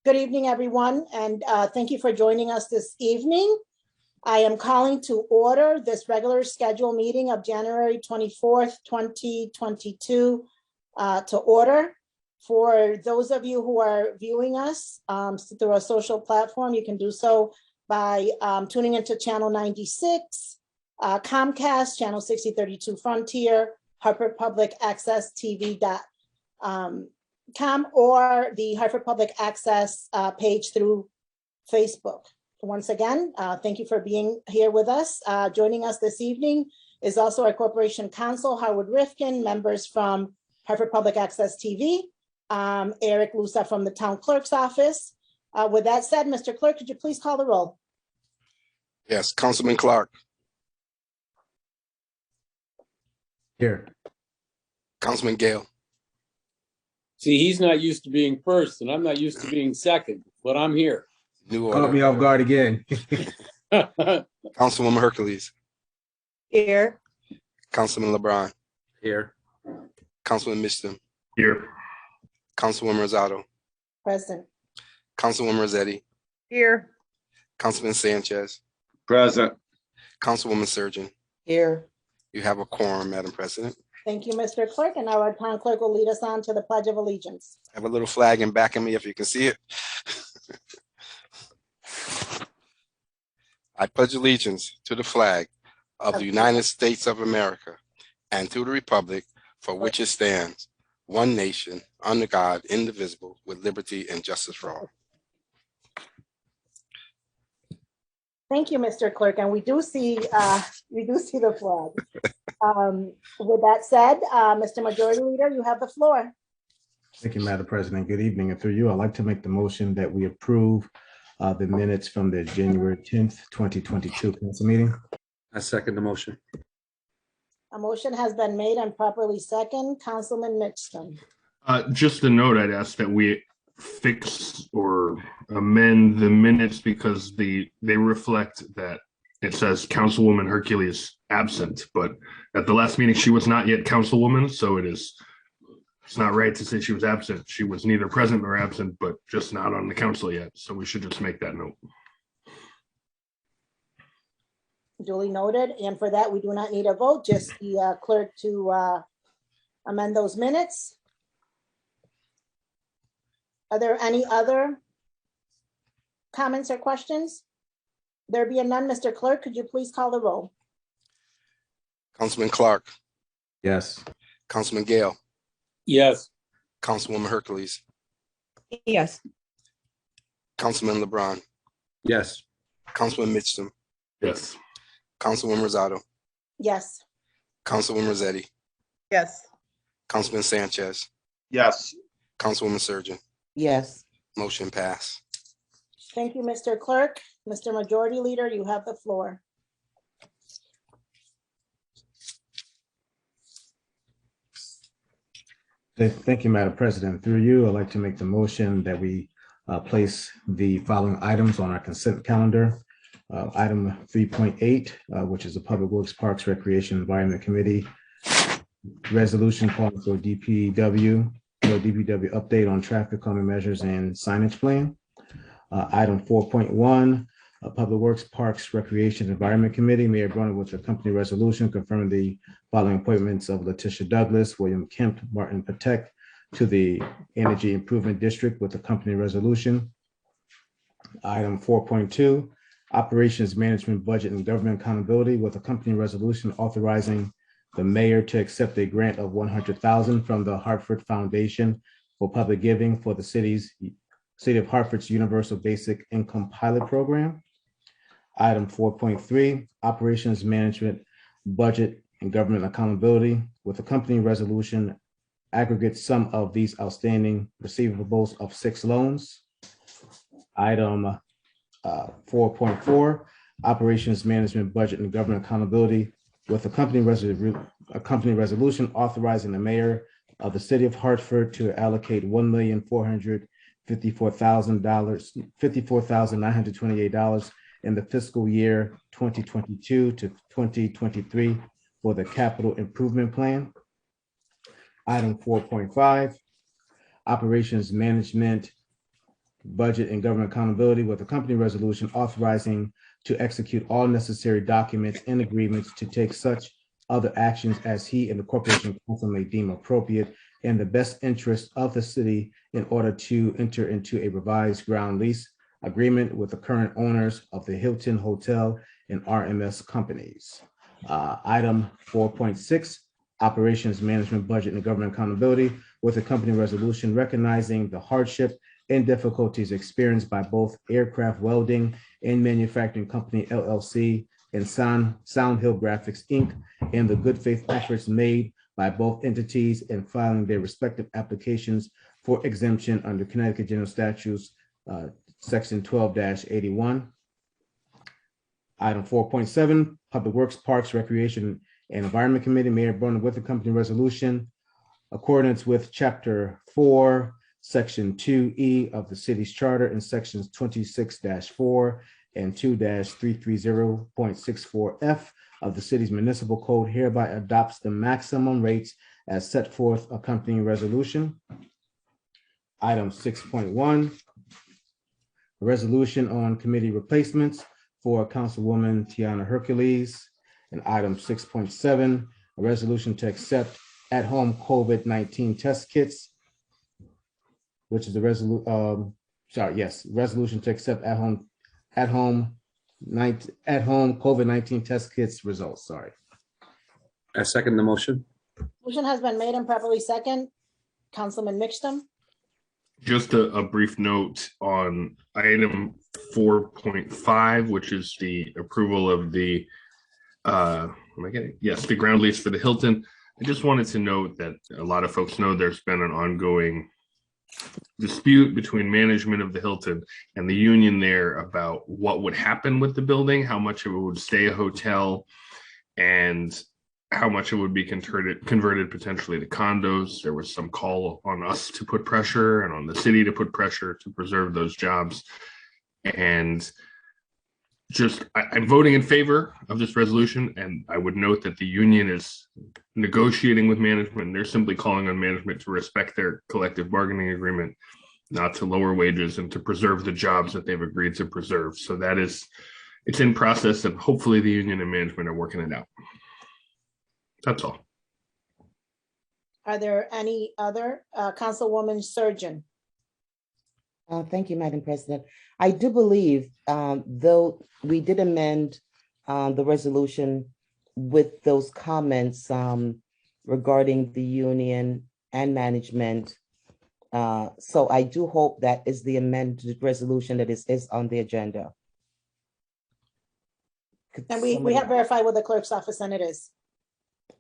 Good evening, everyone, and thank you for joining us this evening. I am calling to order this regular scheduled meeting of January 24th, 2022 to order. For those of you who are viewing us through a social platform, you can do so by tuning into channel 96, Comcast, channel 6032 Frontier, Hartford Public Access TV.com, or the Hartford Public Access page through Facebook. Once again, thank you for being here with us. Joining us this evening is also our Corporation Counsel, Howard Rifkin, members from Hartford Public Access TV, Eric Lusa from the Town Clerk's Office. With that said, Mr. Clerk, could you please call the roll? Yes, Councilman Clark. Here. Councilman Gale. See, he's not used to being first, and I'm not used to being second, but I'm here. New order. Caught me off guard again. Councilwoman Hercules. Here. Councilman LeBron. Here. Councilman Mishton. Here. Councilwoman Rosado. Present. Councilwoman Rossetti. Here. Councilman Sanchez. Present. Councilwoman Surgeon. Here. You have a quorum, Madam President. Thank you, Mr. Clerk, and now our Town Clerk will lead us on to the Pledge of Allegiance. I have a little flag in back of me if you can see it. I pledge allegiance to the flag of the United States of America and to the republic for which it stands, one nation, under God, indivisible, with liberty and justice for all. Thank you, Mr. Clerk, and we do see the flag. With that said, Mr. Majority Leader, you have the floor. Thank you, Madam President. Good evening. And through you, I'd like to make the motion that we approve the minutes from the January 10th, 2022 council meeting. I second the motion. A motion has been made and properly second. Councilman Mitchell. Just a note, I'd ask that we fix or amend the minutes because they reflect that it says Councilwoman Hercules absent, but at the last meeting she was not yet Councilwoman, so it's not right to say she was absent. She was neither present nor absent, but just not on the council yet. So we should just make that note. Duly noted, and for that we do not need a vote, just the clerk to amend those minutes. Are there any other comments or questions? There being none, Mr. Clerk, could you please call the roll? Councilman Clark. Yes. Councilman Gale. Yes. Councilwoman Hercules. Yes. Councilman LeBron. Yes. Councilman Mitchell. Yes. Councilwoman Rosado. Yes. Councilwoman Rossetti. Yes. Councilman Sanchez. Yes. Councilwoman Surgeon. Yes. Motion pass. Thank you, Mr. Clerk. Mr. Majority Leader, you have the floor. Thank you, Madam President. Through you, I'd like to make the motion that we place the following items on our consent calendar. Item 3.8, which is the Public Works, Parks, Recreation, Environment Committee resolution calling for DPW update on traffic calming measures and signage plan. Item 4.1, Public Works, Parks, Recreation, Environment Committee, Mayor Brunner with the company resolution confirming the following appointments of Letitia Douglas, William Kemp, Martin Patek to the Energy Improvement District with the company resolution. Item 4.2, Operations Management, Budget, and Government Accountability with a company resolution authorizing the mayor to accept a grant of $100,000 from the Hartford Foundation for Public Giving for the City of Hartford's Universal Basic Income Pilot Program. Item 4.3, Operations Management, Budget, and Government Accountability with a company resolution aggregate sum of these outstanding receivables of 6 loans. Item 4.4, Operations Management, Budget, and Government Accountability with a company resolution authorizing the mayor of the City of Hartford to allocate $1,454,928 in the fiscal year 2022 to 2023 for the capital improvement plan. Item 4.5, Operations Management, Budget and Government Accountability with a company resolution authorizing to execute all necessary documents and agreements to take such other actions as he and the Corporation Council may deem appropriate in the best interest of the city in order to enter into a revised ground lease agreement with the current owners of the Hilton Hotel and RMS companies. Item 4.6, Operations Management, Budget, and Government Accountability with a company resolution recognizing the hardship and difficulties experienced by both Aircraft Welding and Manufacturing Company LLC and Sound Hill Graphics Inc. and the good faith efforts made by both entities in filing their respective applications for exemption under Connecticut General Statutes, Section 12-81. Item 4.7, Public Works, Parks, Recreation, and Environment Committee, Mayor Brown with the company resolution, accordance with Chapter 4, Section 2E of the city's charter and Sections 26-4 and 2-330.64F of the city's municipal code, hereby adopts the maximum rates as set forth accompanying resolution. Item 6.1, a resolution on committee replacements for Councilwoman Tiana Hercules. And item 6.7, a resolution to accept at-home COVID-19 test kits, which is the resolution to accept at-home COVID-19 test kits results. Sorry. I second the motion. Motion has been made and properly second. Councilman Mixtum. Just a brief note on item 4.5, which is the approval of the, the ground lease for the Hilton. I just wanted to note that a lot of folks know there's been an ongoing dispute between management of the Hilton and the union there about what would happen with the building, how much it would stay a hotel, and how much it would be converted potentially to condos. There was some call on us to put pressure and on the city to put pressure to preserve those jobs. And I'm voting in favor of this resolution. And I would note that the union is negotiating with management, and they're simply calling on management to respect their collective bargaining agreement, not to lower wages, and to preserve the jobs that they've agreed to preserve. So it's in process, and hopefully the union and management are working it out. That's all. Are there any other? Councilwoman Surgeon. Thank you, Madam President. I do believe, though we did amend the resolution with those comments regarding the union and management. So I do hope that is the amended resolution that is on the agenda. And we have verified with the clerk's office, and it is.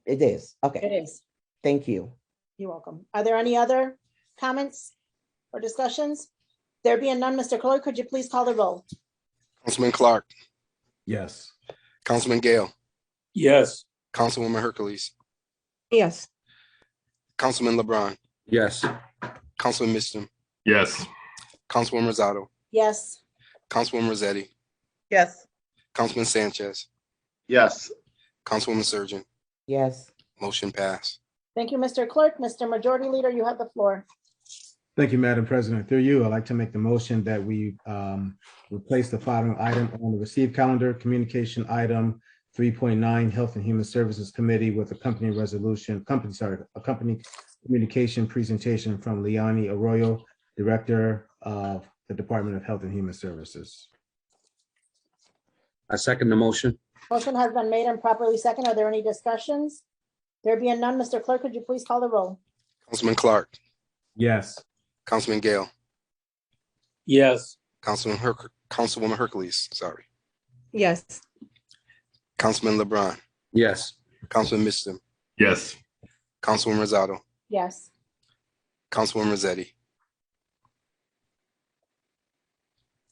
It is. Okay. It is. Thank you. You're welcome. Are there any other comments or discussions? There being none, Mr. Clerk, could you please call the roll? Councilman Clark, Yes. Councilman Gale, Yes. Councilwoman Hercules, Yes. Councilman LeBron, Yes. Councilman Misham, Yes. Councilwoman Rosado, Yes. Councilwoman Rossetti, Yes. Councilman Sanchez, Yes. Councilwoman Surgeon. Yes. Motion passed. Thank you, Mr. Clerk. Mr. Majority Leader, you have the floor. Thank you, Madam President. Through you, I'd like to make the motion that we replace the following item on the received calendar, communication item 3.9, Health and Human Services Committee with a company communication presentation from Liani Arroyo, Director of the Department of Health and Human Services. I second the motion. Motion has been made and properly second. Are there any discussions? There being none, Mr. Clerk, could you please call the roll? Councilman Clark, Yes. Councilman Gale, Yes. Councilwoman Hercules, sorry. Yes. Councilman LeBron, Yes. Councilman Misham, Yes. Councilwoman Rosado, Yes. Councilwoman Rossetti,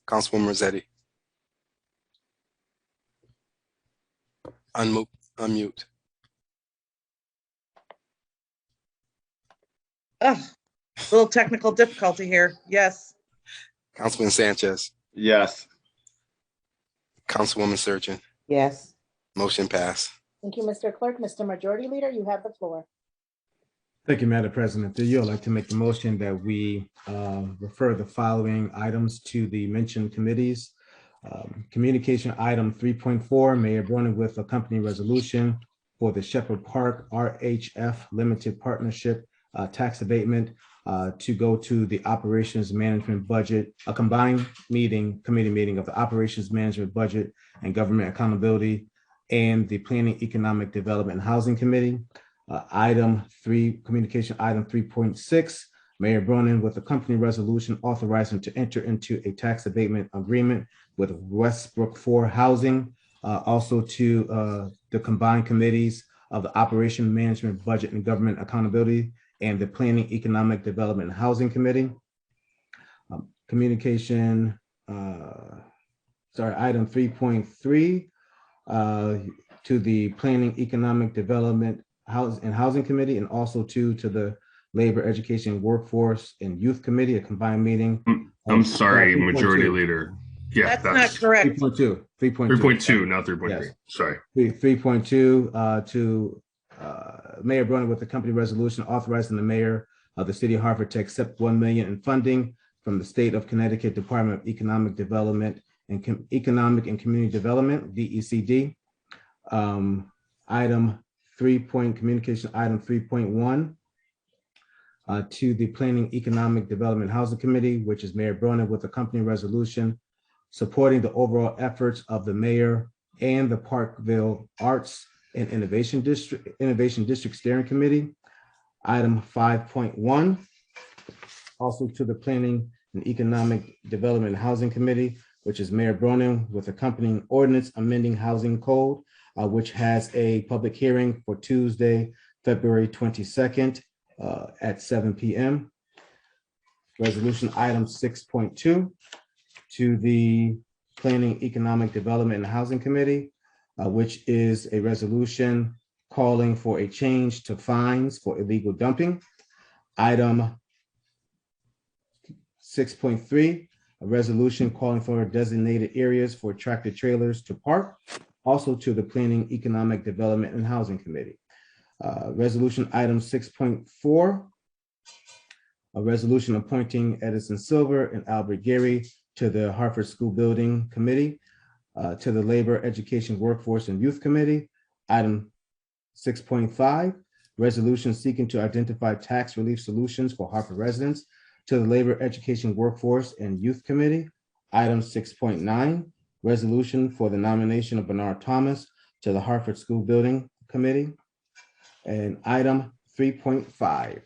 Councilwoman Rossetti. Unmute. Ugh, little technical difficulty here. Yes. Councilman Sanchez, Yes. Councilwoman Surgeon. Yes. Motion passed. Thank you, Mr. Clerk. Mr. Majority Leader, you have the floor. Thank you, Madam President. Through you, I'd like to make the motion that we refer the following items to the mentioned committees. Communication item 3.4, Mayor Bronin with a company resolution for the Shepherd Park RHF Limited Partnership tax abatement to go to the Operations Management Budget, a combined committee meeting of the Operations Management Budget and Government Accountability and the Planning, Economic Development and Housing Committee. Communication item 3.6, Mayor Bronin with a company resolution authorizing to enter into a tax abatement agreement with Westbrook 4 Housing, also to the combined committees of the Operation Management, Budget and Government Accountability and the Planning, Economic Development and Housing Committee. Item 3.3 to the Planning, Economic Development and Housing Committee, and also to the Labor, Education, Workforce and Youth Committee, a combined meeting. I'm sorry, 3.2. Majority Leader. Yeah, That's not correct. 3.2, 3.2, not 3.3. Yes. Sorry. 3.2 to Mayor Bronin with the company resolution authorizing the mayor of the city of Hartford to accept $1 million in funding from the State of Connecticut Department of Economic Development and Economic and Community Development, DECD. Communication item 3.1 to the Planning, Economic Development Housing Committee, which is Mayor Bronin with a company resolution supporting the overall efforts of the mayor and the Parkville Arts and Innovation District Steering Committee. Item 5.1, also to the Planning and Economic Development and Housing Committee, which is Mayor Bronin with accompanying ordinance amending housing code, which has a public hearing for Tuesday, February 22nd at 7 p.m. Resolution item 6.2 to the Planning, Economic Development and Housing Committee, which is a resolution calling for a change to fines for illegal dumping. Item 6.3, a resolution calling for designated areas for tractor trailers to park, also to the Planning, Economic Development and Housing Committee. Resolution item 6.4, a resolution appointing Edison Silver and Albert Gary to the Hartford School Building Committee, to the Labor, Education, Workforce and Youth Committee. Item 6.5, resolution seeking to identify tax relief solutions for Hartford residents, to the Labor, Education, Workforce and Youth Committee. Item 6.9, resolution for the nomination of Bernard Thomas to the Hartford School Building Committee. And item 3.5,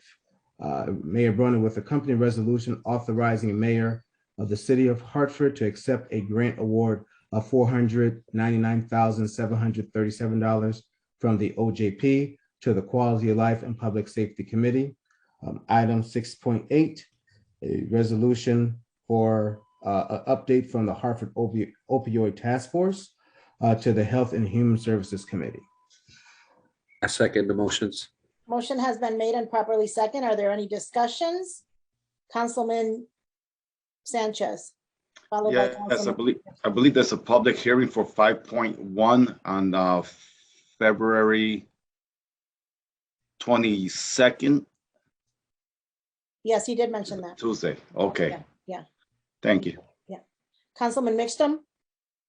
Mayor Bronin with a company resolution authorizing mayor of the city of Hartford to accept a grant award of $499,737 from the OJP to the Quality of Life and Public Safety Committee. Item 6.8, a resolution for an update from the Hartford Opioid Task Force to the Health and Human Services Committee. I second the motions. Motion has been made and properly second. Are there any discussions? Councilman Sanchez. Followed by Yes, Councilman. I believe there's a public hearing for 5.1 on February 22nd, Yes, he did mention that. Tuesday. Okay. Yeah. Thank you. Councilman Mixtum.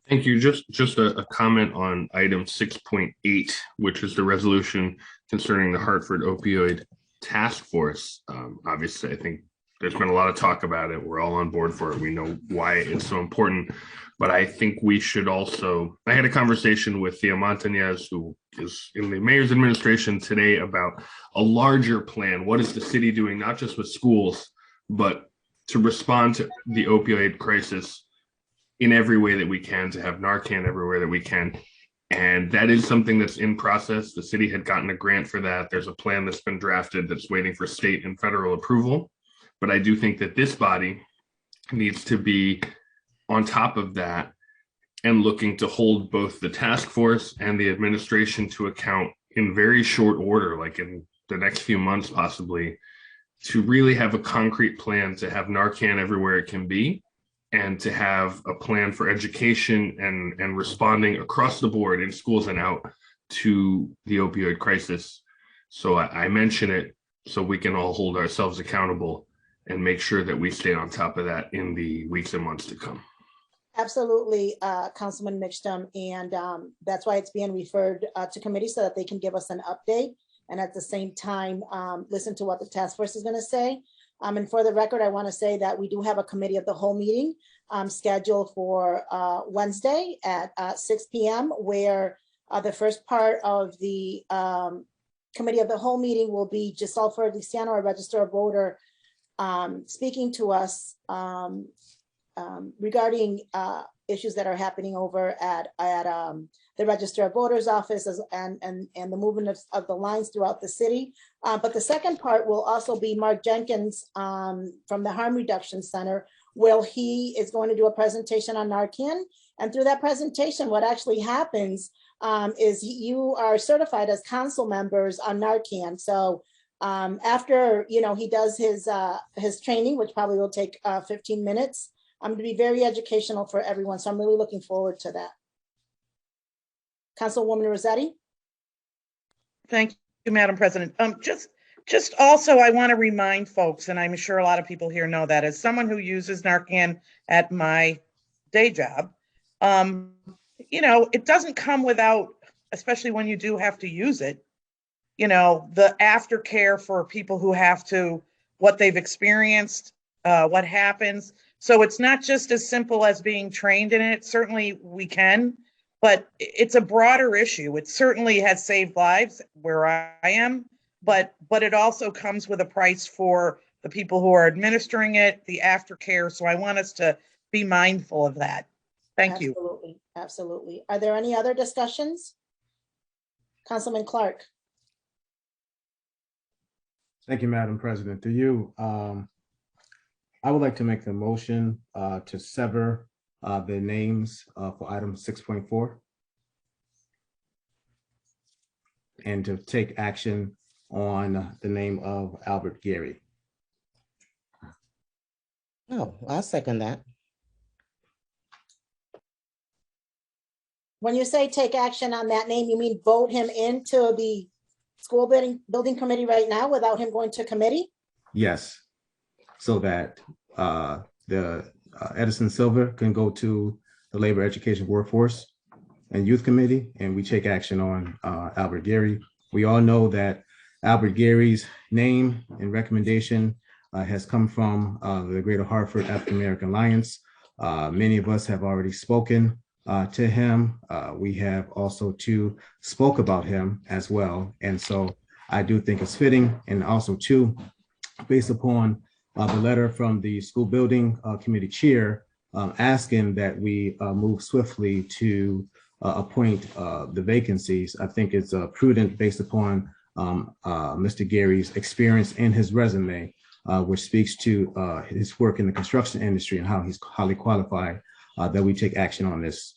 Thank you. Just a comment on item 6.8, which is the resolution concerning the Hartford Opioid Task Force. Obviously, I think there's been a lot of talk about it. We're all on board for it. We know why it's so important, but I think we should also, I had a conversation with Thea Montañez, who is in the mayor's administration today, about a larger plan. What is the city doing, not just with schools, but to respond to the opioid crisis in every way that we can, to have Narcan everywhere that we can. And that is something that's in process. The city had gotten a grant for that. There's a plan that's been drafted that's waiting for state and federal approval. But I do think that this body needs to be on top of that and looking to hold both the task force and the administration to account in very short order, like in the next few months, possibly, to really have a concrete plan to have Narcan everywhere it can be, and to have a plan for education and responding across the board in schools and out to the opioid crisis. So I mention it so we can all hold ourselves accountable and make sure that we stay on top of that in the weeks and months to come. Absolutely, Councilman Mixtum, and that's why it's being referred to committee so that they can give us an update, and at the same time, listen to what the task force is going to say. And for the record, I want to say that we do have a committee of the whole meeting scheduled for Wednesday at 6 p.m., where the first part of the committee of the whole meeting will be Giselle Feliciano, a registered voter, speaking to us regarding issues that are happening over at the Register of Voters office and the movement of the lines throughout the city. But the second part will also be Mark Jenkins from the Harm Reduction Center, where he is going to do a presentation on Narcan. And through that presentation, what actually happens is you are certified as council members on Narcan. So after he does his training, which probably will take 15 minutes, I'm going to be very educational for everyone. So I'm really looking forward to that. Councilwoman Rossetti. Thank you, Madam President. Just also, I want to remind folks, and I'm sure a lot of people here know that, as someone who uses Narcan at my day job, it doesn't come without, especially when you do have to use it, the aftercare for people who have to, what they've experienced, what happens. So it's not just as simple as being trained in it. Certainly we can, but it's a broader issue. It certainly has saved lives where I am, but it also comes with a price for the people who are administering it, the aftercare. So I want us to be mindful of that. Thank you. Absolutely, absolutely. Are there any other discussions? Councilman Clark. Thank you, Madam President. Through you, I would like to make the motion to sever the names for item 6.4 and to take action on the name of Albert Gary. Oh, I'll second that. When you say take action on that name, you mean vote him into the school building committee right now without him going to committee? Yes, so that the Edison Silver can go to the Labor, Education, Workforce and Youth Committee, and we take action on Albert Gary. We all know that Albert Gary's name and recommendation has come from the Greater Hartford African American Alliance. Many of us have already spoken to him. We have also too spoke about him as well. And so I do think it's fitting, and also too, based upon the letter from the school building committee chair asking that we move swiftly to appoint the vacancies. I think it's prudent based upon Mr. Gary's experience and his resume, which speaks to his work in the construction industry and how he's highly qualified, that we take action on this.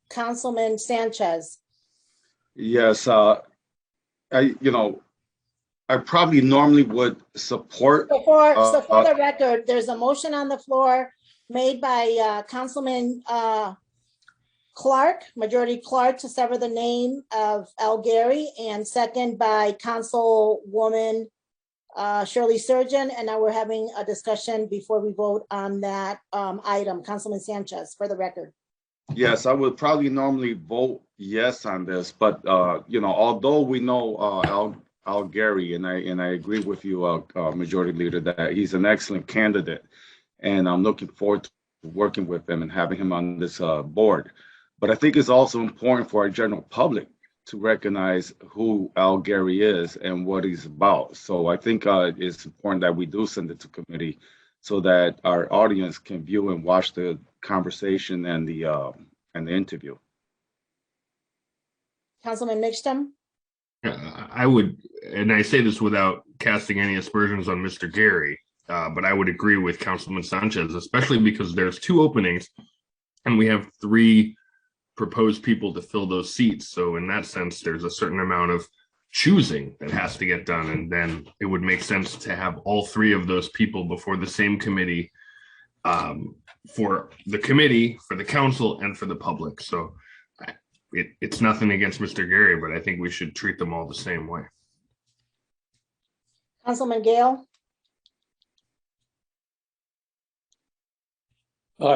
Councilman Sanchez. Yes, I probably normally would support. So for the record, there's a motion on the floor made by Councilman Clark, Majority Clark, to sever the name of Al Gary, and second by Councilwoman Shirley Surgeon. And now we're having a discussion before we vote on that item. Councilman Sanchez, for the record. Yes, I would probably normally vote yes on this, but although we know Al Gary, and I agree with you, Majority Leader, that he's an excellent candidate, and I'm looking forward to working with him and having him on this board. But I think it's also important for our general public to recognize who Al Gary is and what he's about. So I think it's important that we do send it to committee so that our audience can view and watch the conversation and the interview. Councilman Mixtum. I would, and I say this without casting any aspersions on Mr. Gary, but I would agree with Councilman Sanchez, especially because there's 2 openings and we have 3 proposed people to fill those seats. So in that sense, there's a certain amount of choosing that has to get done. And then it would make sense to have all 3 of those people before the same committee, for the committee, for the council, and for the public. So it's nothing against Mr. Gary, but I think we should treat them all the same way. Councilman Gale?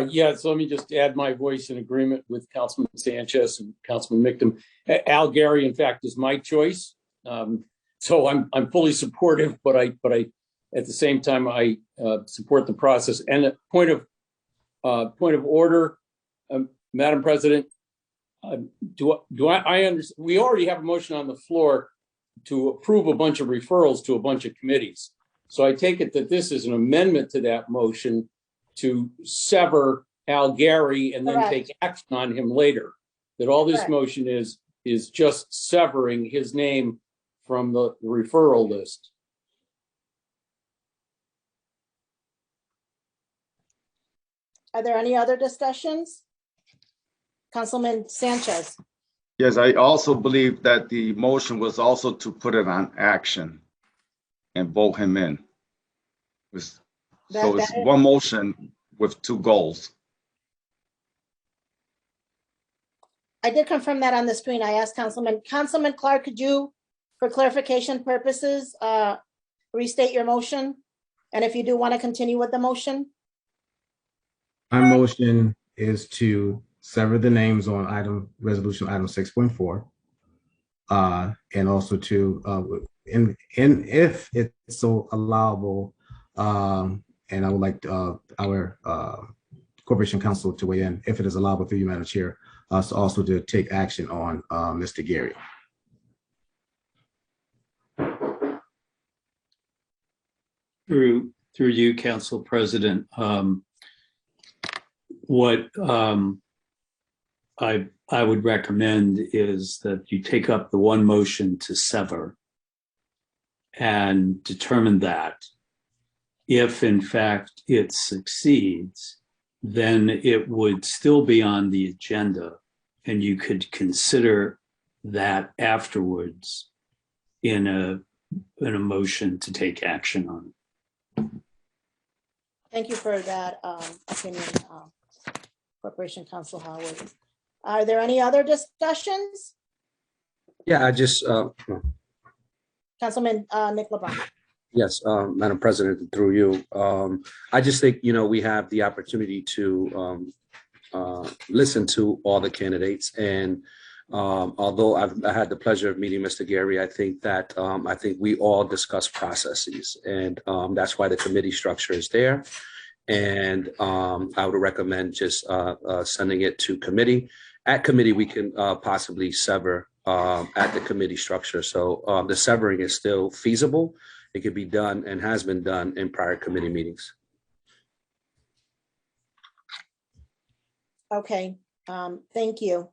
Yes, let me just add my voice in agreement with Councilman Sanchez and Councilman Mictum. Al Gary, in fact, is my choice. So I'm fully supportive, but I at the same time I support the process. And a point of order, Madam President, do I understand? We already have a motion on the floor to approve a bunch of referrals to a bunch of committees. So I take it that this is an amendment to that motion to sever Al Gary and then Correct. take action on him later. That all this Correct. motion is just severing his name from the referral list. Are there any other discussions? Councilman Sanchez? Yes, I also believe that the motion was also to put it on action and vote him in. So it's one motion with two goals. I did confirm that on the screen. I asked Councilman Clark, could you, for clarification purposes, restate your motion? And if you do want to continue with the motion? My motion is to sever the names on resolution item 6.4. And also to, if it's so allowable, and I would like our Corporation Counsel to weigh in, if it is allowable through you, Madam Chair, us also to take action on Mr. Gary. Through you, Council President, what I would recommend is that you take up the one motion to sever and determine that if in fact it succeeds, then it would still be on the agenda and you could consider that afterwards in a motion to take action on it. Thank you for that opinion, Corporation Counsel Howard. Are there any other discussions? Yeah, I just, Councilman Nick LeBron. yes, Madam President, through you. I just think, we have the opportunity to listen to all the candidates. And although I had the pleasure of meeting Mr. Gary, I think that we all discuss processes, and that's why the committee structure is there. And I would recommend just sending it to committee. At committee, we can possibly sever at the committee structure. So the severing is still feasible. It could be done and has been done in prior committee meetings. Okay, thank you.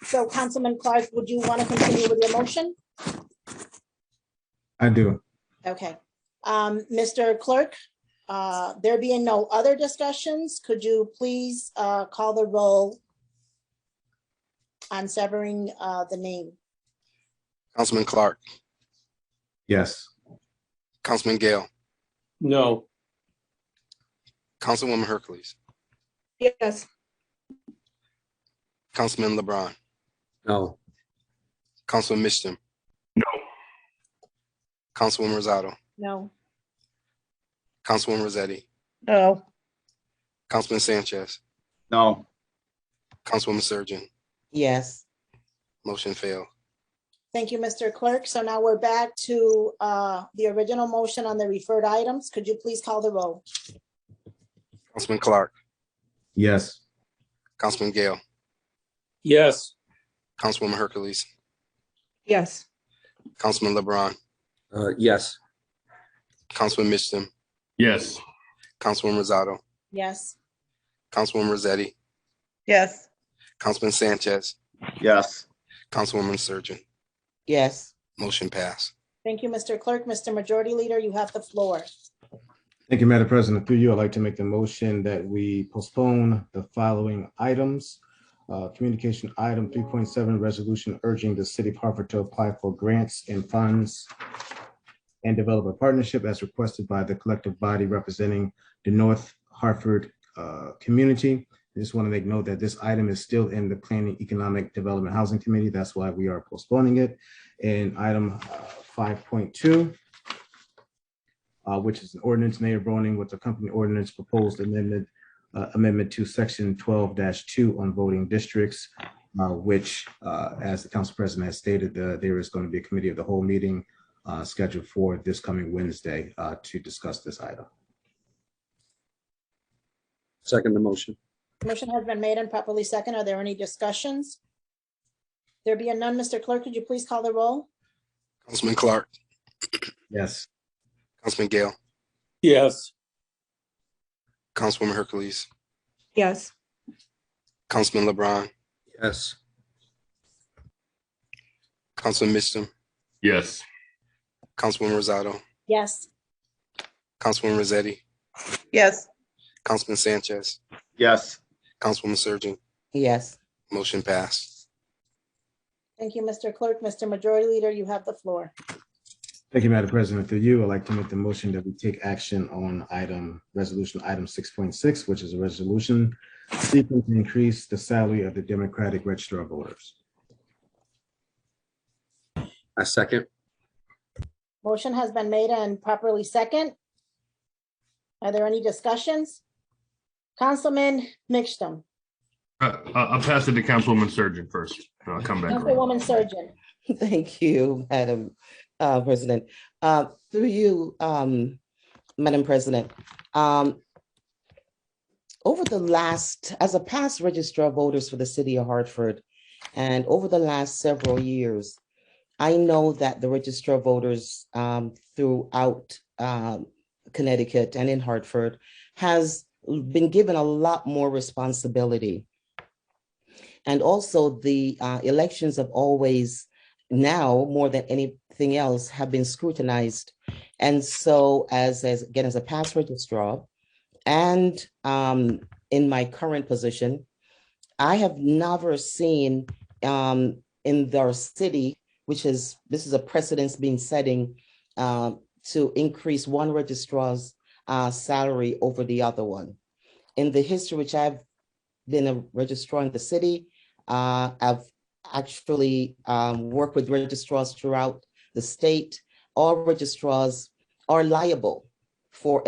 So Councilman Clark, would you want to continue with your motion? I do. Okay. Mr. Clerk, there being no other discussions, could you please call the roll on severing the name? Councilman Clark, Yes. Councilman Gale, No. Councilwoman Hercules, Yes. Councilman LeBron, No. Councilman Mishton, No. Councilwoman Rosado, No. Councilwoman Rossetti, No. Councilman Sanchez, No, Councilwoman Surgeon. Yes. Motion failed. Thank you, Mr. Clerk. So now we're back to the original motion on the referred items. Could you please call the roll? Councilman Clark, Yes. Councilman Gale, Yes. Councilwoman Hercules, Yes. Councilman LeBron, Yes. Councilman Mishton, Yes. Councilwoman Rosado, Yes. Councilwoman Rossetti, Yes. Councilman Sanchez, yes, Councilwoman Surgeon. Yes. Motion passed. Thank you, Mr. Clerk. Mr. Majority Leader, you have the floor. Thank you, Madam President. Through you, I'd like to make the motion that we postpone the following items. Communication item 3.7, resolution urging the city of Hartford to apply for grants and funds and develop a partnership as requested by the collective body representing the North Hartford community. I just want to make note that this item is still in the Planning, Economic Development, Housing Committee. That's why we are postponing it. And item 5.2, which is an ordinance, Mayor Broning, with the company ordinance proposed amendment to section 12-2 on voting districts, which, as the council president has stated, there is going to be a committee of the whole meeting scheduled for this coming Wednesday to discuss this item. Second the motion. Motion has been made and properly second. Are there any discussions? There be a none, Mr. Clerk, could you please call the roll? Councilman Clark, Yes. Councilman Gale, Yes. Councilwoman Hercules, Yes. Councilman LeBron, Yes. Councilman Mitchum, Yes. Councilwoman Rosado, Yes. Councilwoman Rossetti, Yes. Councilman Sanchez, Yes. Councilwoman Surgeon, Yes. motion passed. Thank you, Mr. Clerk. Mr. Majority Leader, you have the floor. Thank you, Madam President. Through you, I'd like to make the motion that we take action on resolution item 6.6, which is a resolution seeking to increase the salary of the Democratic Register of Voters. I second. Motion has been made and properly second. Are there any discussions? Councilman Mitchum, I'll pass it to Councilwoman Surgeon first. And I'll come back around. Councilwoman Surgeon. Thank you, Madam President. Through you, Madam President, over the last, as a past registrar of voters for the city of Hartford, and over the last several years, I know that the registrar of voters throughout Connecticut and in Hartford has been given a lot more responsibility. And also the elections have always now, more than anything else, have been scrutinized. And so as a past registrar and in my current position, I have never seen in our city, this is a precedence being setting to increase one registrar's salary over the other one. In the history which I've been a registrar in the city, I've actually worked with registrars throughout the state. All registrars are liable for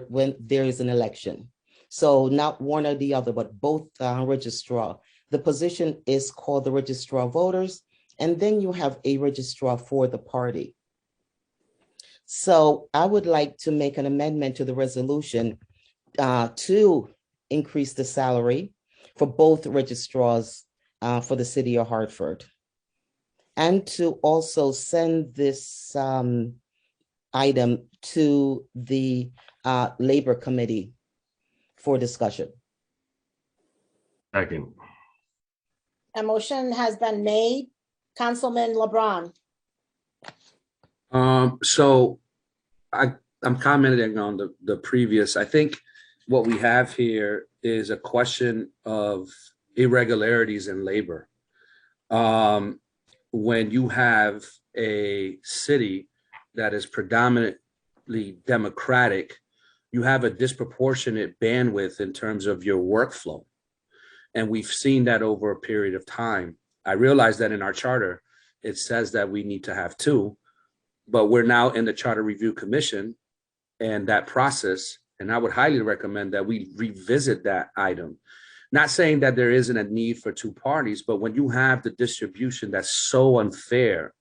when there is an election. So not one or the other, but both registrar. The position is called the registrar of voters, and then you have a registrar for the party. So I would like to make an amendment to the resolution to increase the salary for both registrars for the city of Hartford, and to also send this item to the Labor Committee for discussion. Second. A motion has been made. Councilman LeBron. So I'm commenting on the previous. I think what we have here is a question of irregularities in labor. When you have a city that is predominantly Democratic, you have a disproportionate bandwidth in terms of your workflow. And we've seen that over a period of time. I realize that in our charter, it says that we need to have two, but we're now in the Charter Review Commission and that process. And I would highly recommend that we revisit that item. Not saying that there isn't a need for two parties, but when you have the distribution that's so unfair,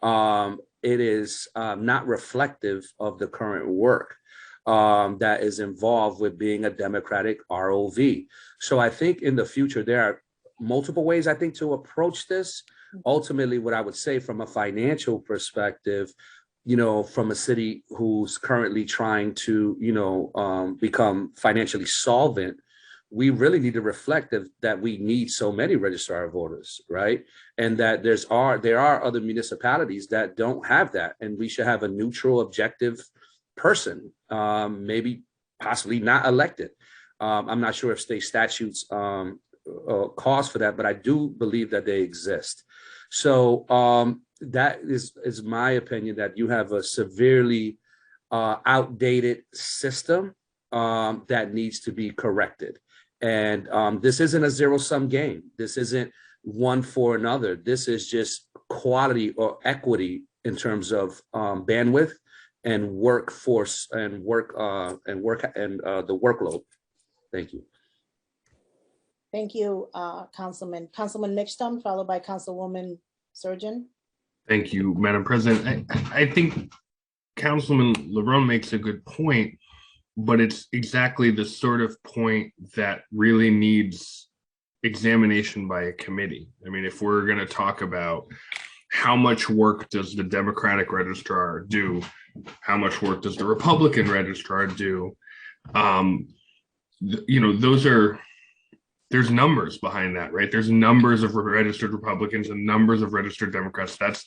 it is not reflective of the current work that is involved with being a Democratic ROV. So I think in the future, there are multiple ways, I think, to approach this. Ultimately, what I would say from a financial perspective, from a city who's currently trying to, become financially solvent, we really need to reflect that we need so many registrar of voters, right? And that there are other municipalities that don't have that, and we should have a neutral, objective person, maybe possibly not elected. I'm not sure if state statutes cause for that, but I do believe that they exist. So that is my opinion, that you have a severely outdated system that needs to be corrected. And this isn't a zero-sum game. This isn't one for another. This is just quality or equity in terms of bandwidth and workforce and the workload. Thank you. Thank you, Councilman. Councilman Mixtum, followed by Councilwoman Surgeon. Thank you, Madam President. I think Councilman LeBron makes a good point, but it's exactly the sort of point that really needs examination by a committee. I mean, if we're going to talk about how much work does the Democratic registrar do, how much work does the Republican registrar do, there's numbers behind that, right? There's numbers of registered Republicans and numbers of registered Democrats. That's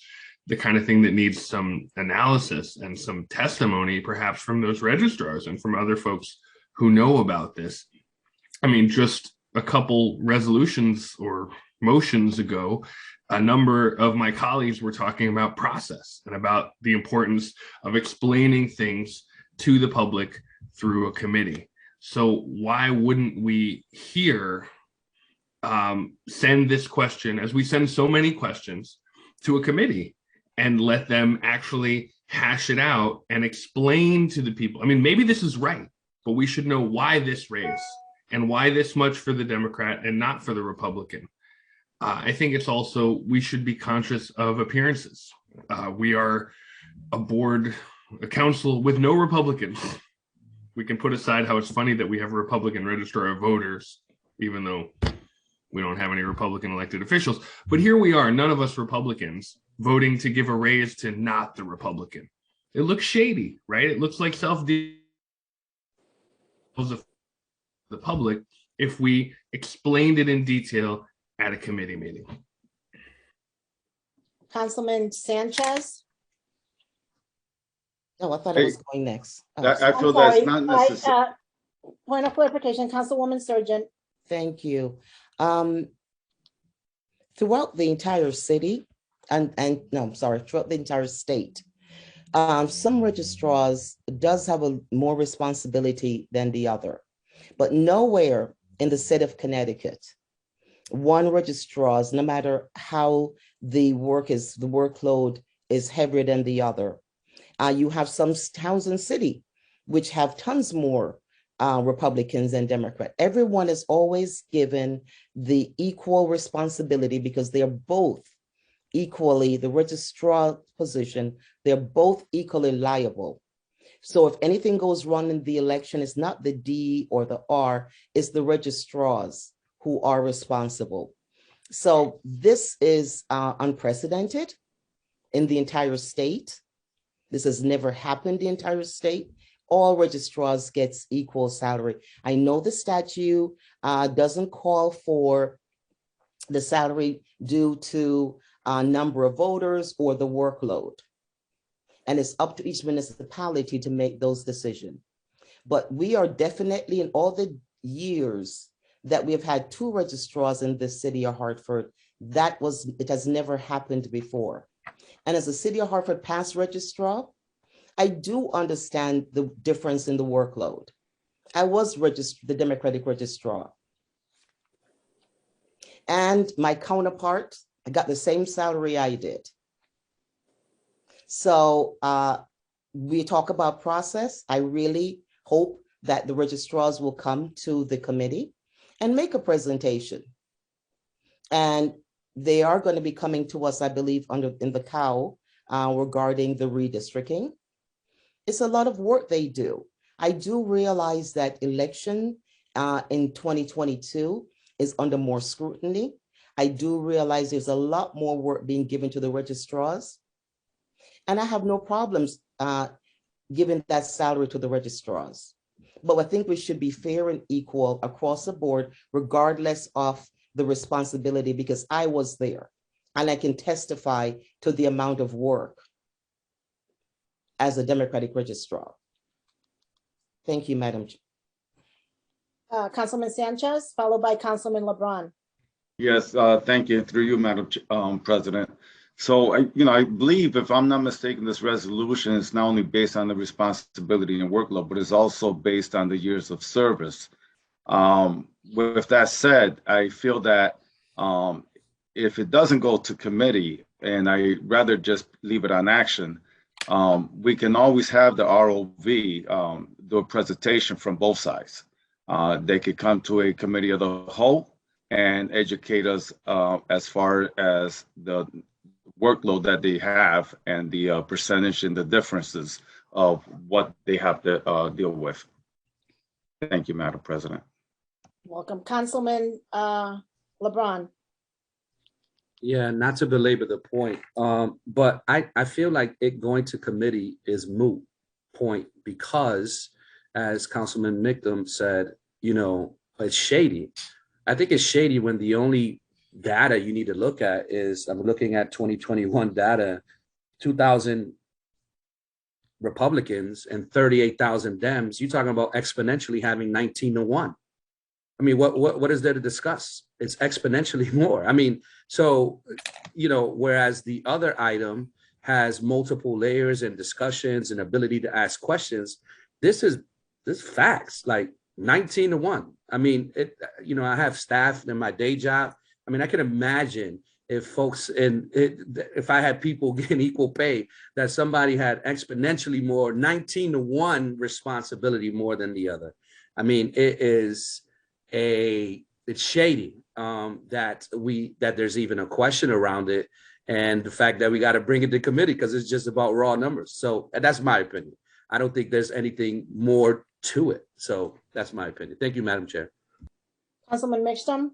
the kind of thing that needs some analysis and some testimony, perhaps from those registrars and from other folks who know about this. I mean, just a couple resolutions or motions ago, a number of my colleagues were talking about process and about the importance of explaining things to the public through a committee. So why wouldn't we here send this question, as we send so many questions, to a committee and let them actually hash it out and explain to the people? I mean, maybe this is right, but we should know why this race and why this much for the Democrat and not for the Republican. I think it's also, we should be conscious of appearances. We are a council with no Republicans. We can put aside how it's funny that we have a Republican registrar of voters, even though we don't have any Republican elected officials. But here we are, none of us Republicans, voting to give a raise to not the Republican. It looks shady, right? It looks like self-deal of the public if we explained it in detail at a committee meeting. Councilman Sanchez. Oh, I thought it was going next. Oh, I feel that's not necessary. Point of clarification, Councilwoman Surgeon. thank you. Throughout the entire city, throughout the entire state, some registrars does have a more responsibility than the other, but nowhere in the state of Connecticut, one registrar, no matter how the workload is heavier than the other. You have some towns and city which have tons more Republicans and Democrats. Everyone is always given the equal responsibility because they're both equally, the registrar position, they're both equally liable. So if anything goes wrong in the election, it's not the D or the R, it's the registrars who are responsible. So this is unprecedented in the entire state. This has never happened in the entire state. All registrars gets equal salary. I know the statute doesn't call for the salary due to number of voters or the workload. And it's up to each municipality to make those decisions. But we are definitely, in all the years that we have had two registrars in the city of Hartford, it has never happened before. And as a city of Hartford past registrar, I do understand the difference in the workload. I was the Democratic registrar. And my counterpart, I got the same salary I did. So we talk about process. I really hope that the registrars will come to the committee and make a presentation. And they are going to be coming to us, I believe, in the COW regarding the redistricting. It's a lot of work they do. I do realize that election in 2022 is under more scrutiny. I do realize there's a lot more work being given to the registrars. And I have no problems giving that salary to the registrars. But I think we should be fair and equal across the board, regardless of the responsibility, because I was there and I can testify to the amount of work as a Democratic registrar. Thank you, Madam Chair. Councilman Sanchez, followed by Councilman LeBron. Yes, thank you. Through you, Madam President. So, I believe, if I'm not mistaken, this resolution is not only based on the responsibility and workload, but it's also based on the years of service. With that said, I feel that if it doesn't go to committee, and I rather just leave it on action, we can always have the ROV do a presentation from both sides. They could come to a committee of the whole and educate us as far as the workload that they have and the percentage and the differences of what they have to deal with. Thank you, Madam President. Welcome, Councilman LeBron. Yeah, not to belabor the point, but I feel like it going to committee is moot point because, as Councilman Mickham said, you know, it's shady. I think it's shady when the only data you need to look at is, I'm looking at 2021 data, 2,000 Republicans and 38,000 Dems. You're talking about exponentially having 19-1. I mean, what is there to discuss? It's exponentially more. I mean, so, you know, whereas the other item has multiple layers and discussions and ability to ask questions, this facts, like 19-1. I mean, you know, I have staff in my day job. I mean, I can imagine if folks if I had people getting equal pay, that somebody had exponentially more, 19-1 responsibility more than the other. I mean, it's shady that there's even a question around it, and the fact that we got to bring it to committee because it's just about raw numbers. So that's my opinion. I don't think there's anything more to it. So that's my opinion. Thank you, Madam Chair. Councilman Mixtum.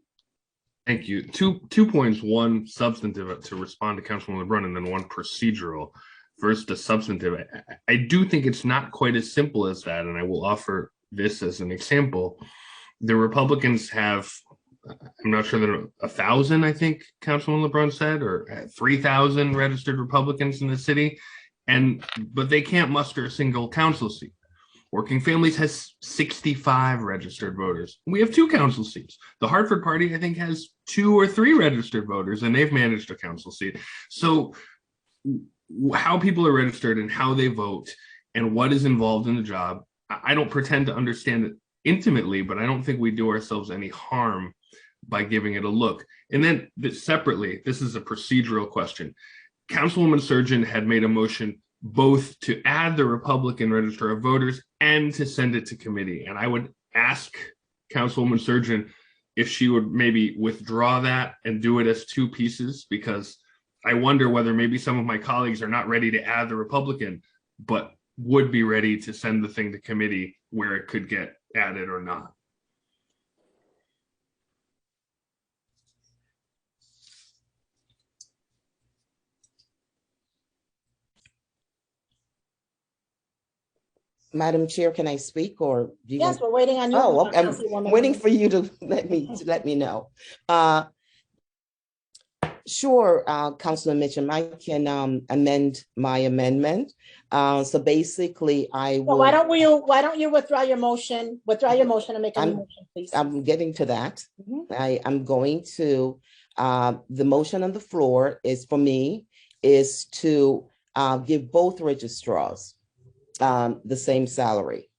Thank you. Two points, one substantive to respond to Councilman LeBrun, and then one procedural. First, the substantive. I do think it's not quite as simple as that, and I will offer this as an example. The Republicans have, I'm not sure, that 1,000, I think Councilman LeBrun said, or 3,000 registered Republicans in the city, but they can't muster a single council seat. Working Families has 65 registered voters. We have 2 council seats. The Hartford Party, I think, has 2 or 3 registered voters, and they've managed a council seat. So how people are registered and how they vote and what is involved in the job, I don't pretend to understand it intimately, but I don't think we do ourselves any harm by giving it a look. And then separately, this is a procedural question. Councilwoman Surgeon had made a motion both to add the Republican register of voters and to send it to committee. And I would ask Councilwoman Surgeon if she would maybe withdraw that and do it as 2 pieces, because I wonder whether maybe some of my colleagues are not ready to add the Republican, but would be ready to send the thing to committee where it could get added or not. Madam Chair, can I speak, or do you? Yes, we're waiting on you. Oh, okay. I'm waiting for you to let me know. Sure, Councilman Mitchum, I can amend my amendment. So basically, I will. Well, why don't you withdraw your motion? Withdraw your motion and make a new motion, please. I'm getting to that. I'm going to. The motion on the floor is for me is to give both registrars the same salary.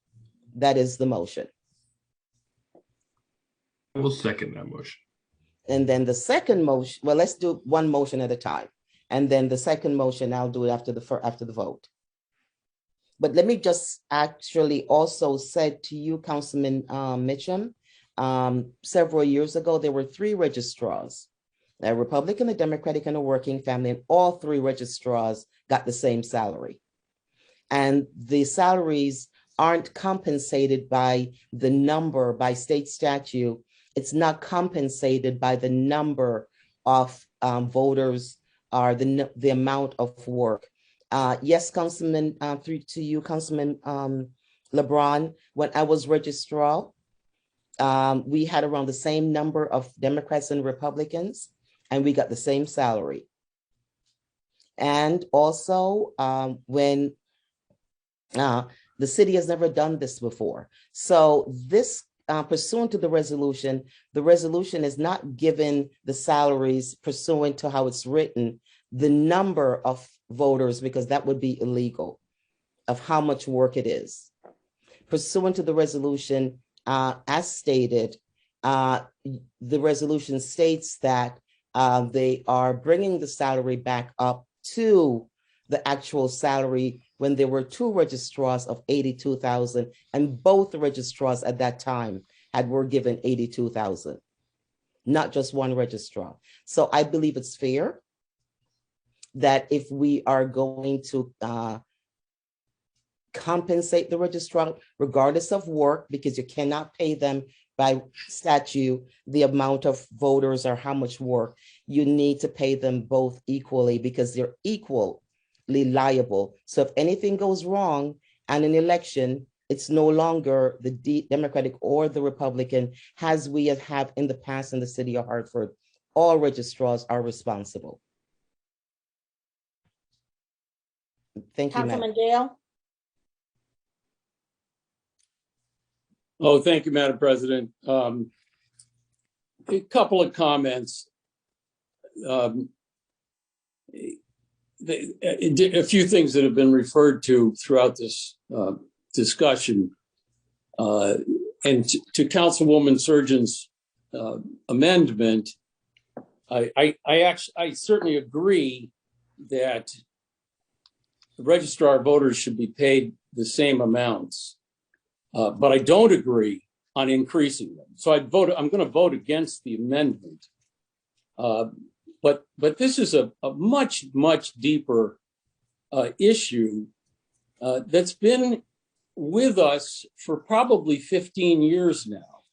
That is the motion. I will second that motion. And then the second motion, well, let's do one motion at a time. And then the second motion, I'll do it after the vote. But let me just actually also said to you, Councilman Mitchum, several years ago, there were 3 registrars, a Republican, a Democratic, and a Working Family, and all 3 registrars got the same salary. And the salaries aren't compensated by the number, by state statute. It's not compensated by the number of voters or the amount of work. Yes, Councilman, through to you, Councilman LeBron, when I was registrar, we had around the same number of Democrats and Republicans, and we got the same salary. And also when the city has never done this before. So this, pursuant to the resolution is not given the salaries pursuant to how it's written, the number of voters, because that would be illegal, of how much work it is. Pursuant to the resolution, as stated, the resolution states that they are bringing the salary back up to the actual salary when there were two registrars of 82,000, and both registrars at that time were given 82,000, not just one registrar. So I believe it's fair that if we are going to compensate the registrar regardless of work, because you cannot pay them by statute the amount of voters or how much work, you need to pay them both equally because they're equally liable. So if anything goes wrong in an election, it's no longer the Democratic or the Republican, as we have in the past in the city of Hartford. All registrars are responsible. Thank you, Councilman Madam. Dale? Oh, thank you, Madam President. A couple of comments. A few things that have been referred to throughout this discussion. And to Councilwoman Surgeon's amendment, I certainly agree that the registrar voters should be paid the same amounts. But I don't agree on increasing them. So I'm going to vote against the amendment. But this is a much, much deeper issue that's been with us for probably 15 years now.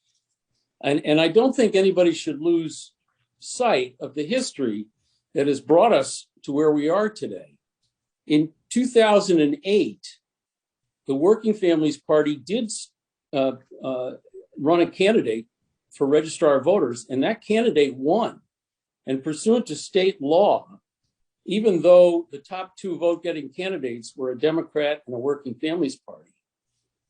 And I don't think anybody should lose sight of the history that has brought us to where we are today. In 2008, the Working Families Party did run a candidate for registrar of voters, and that candidate won. And pursuant to state law, even though the top two vote-getting candidates were a Democrat and a Working Families Party,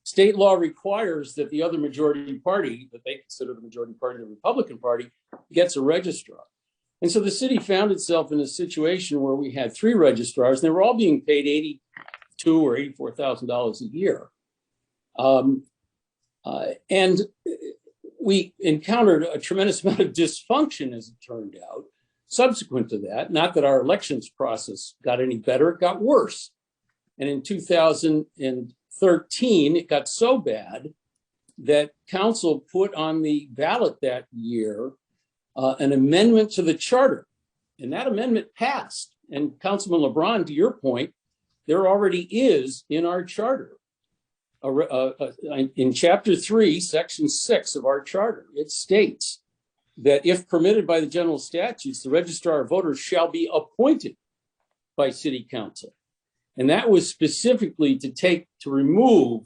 state law requires that the other majority party, that they consider the majority party, the Republican Party, gets a registrar. And so the city found itself in a situation where we had three registrars, and they were all being paid $82,000 or $84,000 a year. And we encountered a tremendous amount of dysfunction, as it turned out, subsequent to that. Not that our elections process got any better, it got worse. And in 2013, it got so bad that council put on the ballot that year an amendment to the charter. And that amendment passed. And Councilman LeBron, to your point, there already is in our charter, in Chapter 3, Section 6 of our charter, it states that if permitted by the general statutes, the registrar of voters shall be appointed by city council. And that was specifically to remove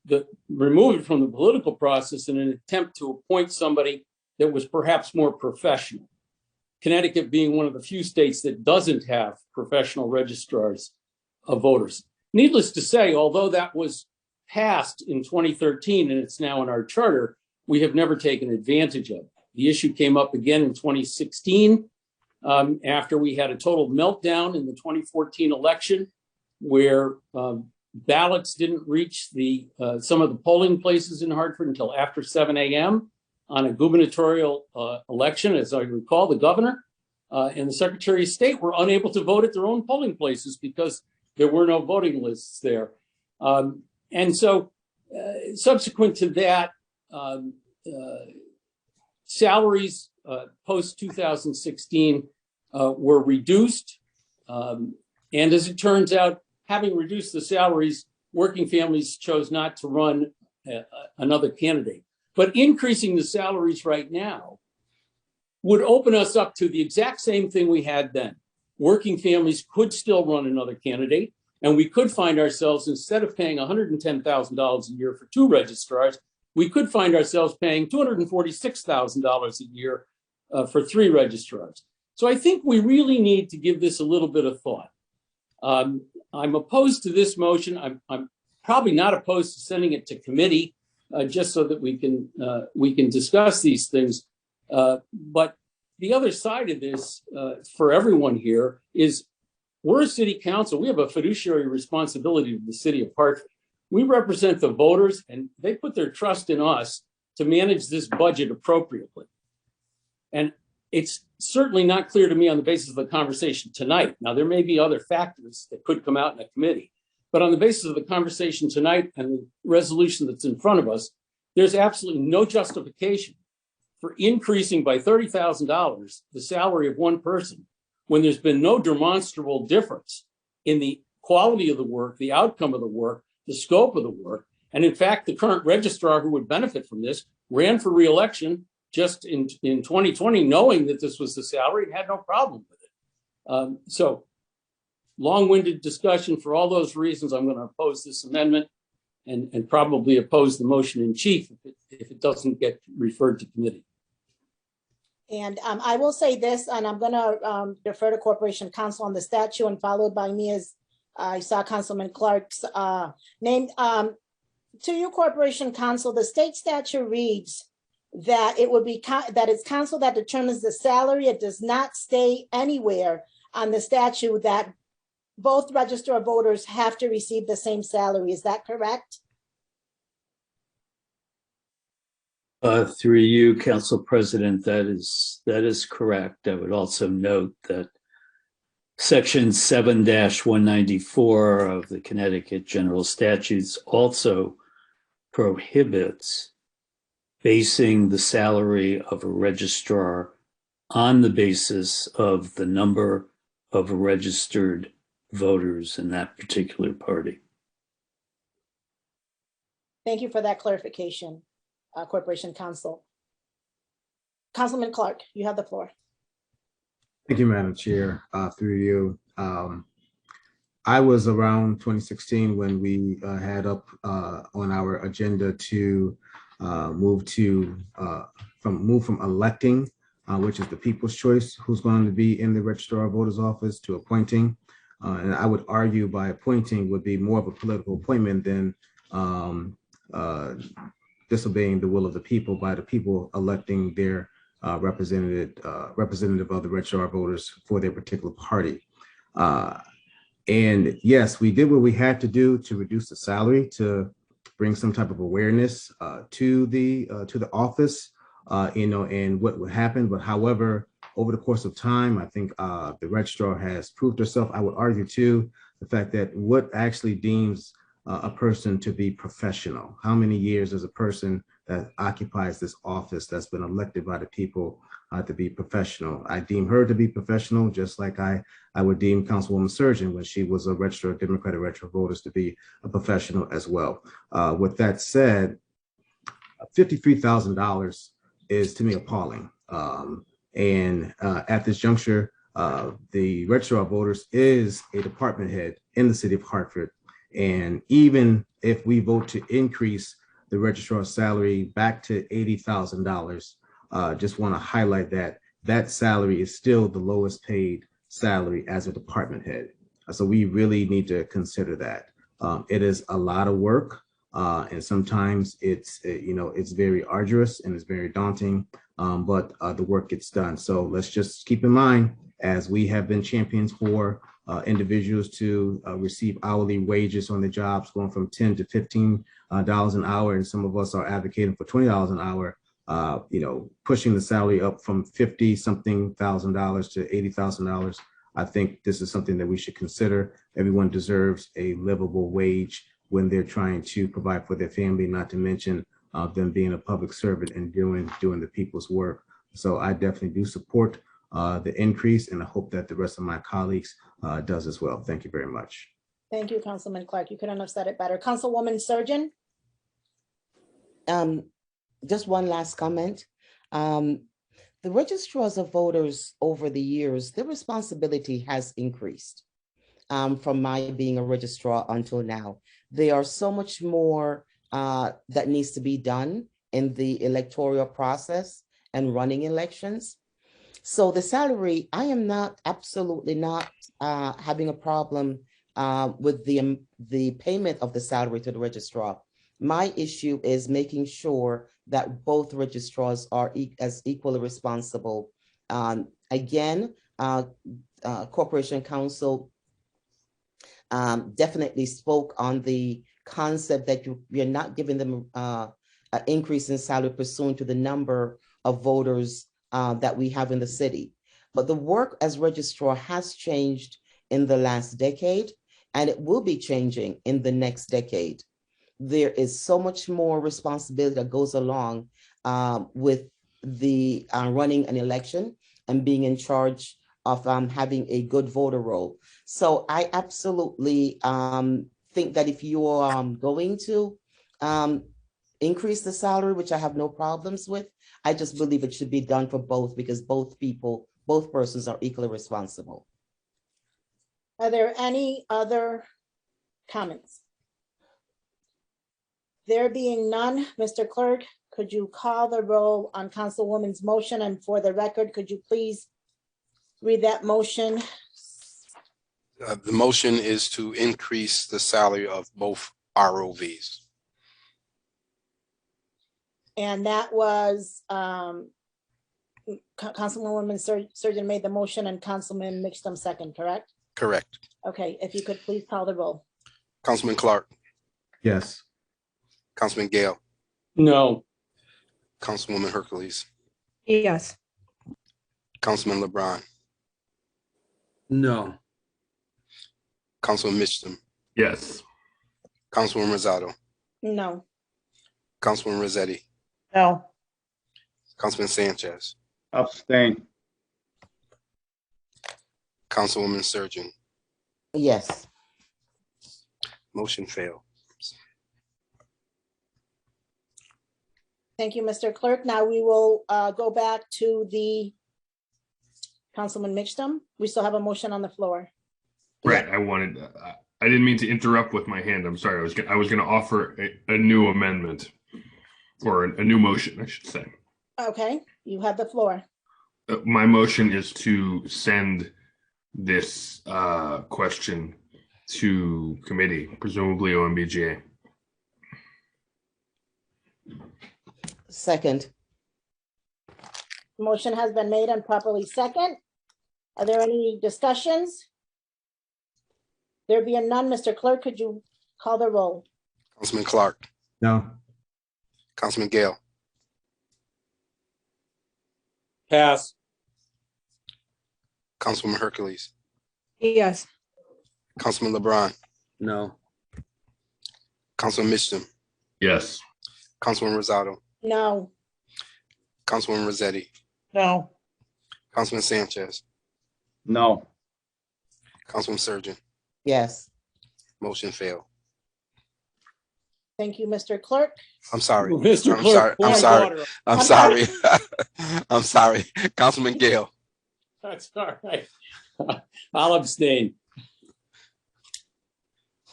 it from the political process in an attempt to appoint somebody that was perhaps more professional. Connecticut being one of the few states that doesn't have professional registrars of voters. Needless to say, although that was passed in 2013 and it's now in our charter, we have never taken advantage of it. The issue came up again in 2016 after we had a total meltdown in the 2014 election where ballots didn't reach some of the polling places in Hartford until after 7 a.m. on a gubernatorial election. As I recall, the governor and the Secretary of State were unable to vote at their own polling places because there were no voting lists there. And so subsequent to that, salaries post-2016 were reduced. And as it turns out, having reduced the salaries, Working Families chose not to run another candidate. But increasing the salaries right now would open us up to the exact same thing we had then. Working Families could still run another candidate, and we could find ourselves, instead of paying $110,000 a year for two registrars, we could find ourselves paying $246,000 a year for three registrars. So I think we really need to give this a little bit of thought. I'm opposed to this motion. I'm probably not opposed to sending it to committee just so that we can discuss these things. But the other side of this for everyone here is we're a city council. We have a fiduciary responsibility to the city of Hartford. We represent the voters, and they put their trust in us to manage this budget appropriately. And it's certainly not clear to me on the basis of the conversation tonight. Now, there may be other factors that could come out in a committee, but on the basis of the conversation tonight and the resolution that's in front of us, there's absolutely no justification for increasing by $30,000 the salary of one person when there's been no demonstrable difference in the quality of the work, the outcome of the work, the scope of the work. And in fact, the current registrar who would benefit from this ran for re-election just in 2020, knowing that this was the salary and had no problem with it. So long-winded discussion. For all those reasons, I'm going to oppose this amendment and probably oppose the motion in chief if it doesn't get referred to committee. And I will say this, and I'm going to defer to Corporation Counsel on the statute, and followed by me as I saw Councilman Clark's name. To you, Corporation Counsel, the state statute reads that it would be that it's council that determines the salary. It does not stay anywhere on the statute that both register of voters have to receive the same salary. Is that correct? Through you, Council President, that is correct. I would also note that Section 7-194 of the Connecticut General Statutes also prohibits basing the salary of a registrar on the basis of the number of registered voters in that particular party. Thank you for that clarification, Corporation Counsel. Councilman Clark, you have the floor. Thank you, Madam Chair. Through you, I was around 2016 when we had up on our agenda to move from electing, which is the people's choice, who's going to be in the registrar of voters office, to appointing. And I would argue by appointing would be more of a political appointment than disobeying the will of the people by the people electing their representative of the registrar of voters for their particular party. And yes, we did what we had to do to reduce the salary to bring some type of awareness to the office, and what would happen. But however, over the course of time, I think the registrar has proved herself. I would argue too the fact that what actually deems a person to be professional. How many years does a person that occupies this office that's been elected by the people to be professional? I deem her to be professional, just like I would deem Councilwoman Surgeon when she was a registrar, Democratic registrar of voters, to be a professional as well. With that said, $53,000 is to me appalling. And at this juncture, the registrar of voters is a department head in the city of Hartford. And even if we vote to increase the registrar's salary back to $80,000, just want to highlight that salary is still the lowest paid salary as a department head. So we really need to consider that. It is a lot of work, and sometimes it's very arduous and it's very daunting, but the work gets done. So let's just keep in mind, as we have been champions for individuals to receive hourly wages on the jobs going from $10 to $15 an hour, and some of us are advocating for $20 an hour. Pushing the salary up from $50-something thousand to $80,000. I think this is something that we should consider. Everyone deserves a livable wage when they're trying to provide for their family, not to mention them being a public servant and doing the people's work. So I definitely do support the increase, and I hope that the rest of my colleagues does as well. Thank you very much. Thank you, Councilman Clark. You couldn't have said it better. Councilwoman Surgeon. Just one last comment. The registrars of voters over the years, their responsibility has increased from my being a registrar until now. There are so much more that needs to be done in the electoral process and running elections. So the salary, I am absolutely not having a problem with the payment of the salary to the registrar. My issue is making sure that both registrars are as equally responsible. Again, Corporation Counsel definitely spoke on the concept that you're not giving them an increase in salary pursuant to the number of voters that we have in the city. But the work as registrar has changed in the last decade, and it will be changing in the next decade. There is so much more responsibility that goes along with the running an election and being in charge of having a good voter roll. So I absolutely think that if you are going to increase the salary, which I have no problems with, I just believe it should be done for both, because both persons are equally responsible. Are there any other comments? There being none, Mr. Clerk, could you call the roll on Councilwoman's motion? And for the record, could you please read that motion? The motion is to increase the salary of both ROVs. And that was Councilwoman Surgeon made the motion and Councilman Mixtum second, correct? Correct. Okay, if you could please call the roll. Councilman Clark, Yes. Councilman Gale, No. Councilwoman Hercules, Yes. Councilman LeBron, No. Councilman Mitchum, Yes. Councilwoman Rosado, No. Councilwoman Rossetti, No. Councilman Sanchez, Abstain. Councilwoman Surgeon. Yes. Motion failed. Thank you, Mr. Clerk. Now we will go back to the Councilman Mixtum. We still have a motion on the floor. Right. I didn't mean to interrupt with my hand. I'm sorry. I was going to offer a new amendment, or a new motion, I should say. Okay, you have the floor. My motion is to send this question to committee, presumably OMBGA. Second. Motion has been made and properly second. Are there any discussions? There being none, Mr. Clerk, could you call the roll? Councilman Clark, No. Councilman Gale, Pass. Councilwoman Hercules, Yes. Councilman LeBron, No. Councilman Mitchum, Yes. Councilwoman Rosado, No. Councilwoman Rossetti, No. Councilman Sanchez, No. Councilman Surgeon. Yes. Motion failed. Thank you, Mr. Clerk. I'm sorry. Mr. I'm Clerk, sorry. point I'm of sorry. order. I'm sorry. I'm sorry. Councilman Gale. That's all right. I'll abstain.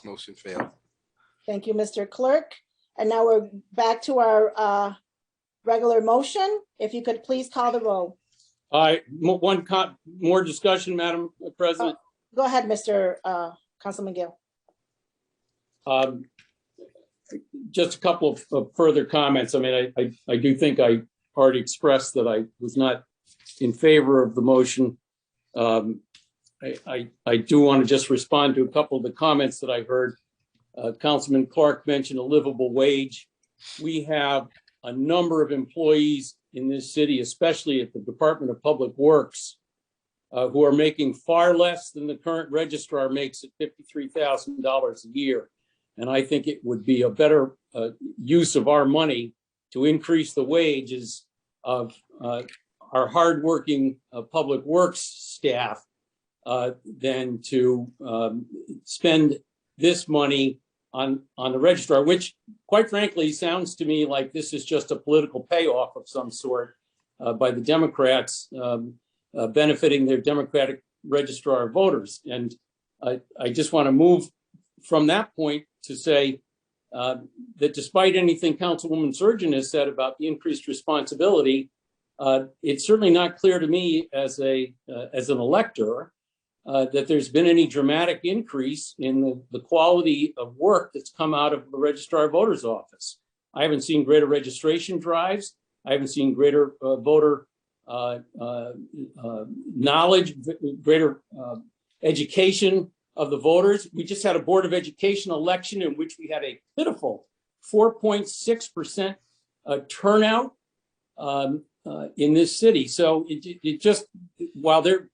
Motion failed. Thank you, Mr. Clerk. And now we're back to our regular motion. If you could please call the roll. More discussion, Madam President. Go ahead, Mr. Councilman Gill. Just a couple of further comments. I mean, I do think I already expressed that I was not in favor of the motion. I do want to just respond to a couple of the comments that I heard. Councilman Clark mentioned a livable wage. We have a number of employees in this city, especially at the Department of Public Works, who are making far less than the current registrar makes at $53,000 a year. And I think it would be a better use of our money to increase the wages of our hardworking public works staff than to spend this money on the registrar, which quite frankly sounds to me like this is just a political payoff of some sort by the Democrats benefiting their Democratic registrar voters. And I just want to move from that point to say that despite anything Councilwoman Surgeon has said about the increased responsibility, it's certainly not clear to me as an elector that there's been any dramatic increase in the quality of work that's come out of the registrar voters office. I haven't seen greater registration drives. I haven't seen greater voter knowledge, greater education of the voters. We just had a Board of Education election in which we had a pitiful 4.6% turnout in this city. So it just, while there,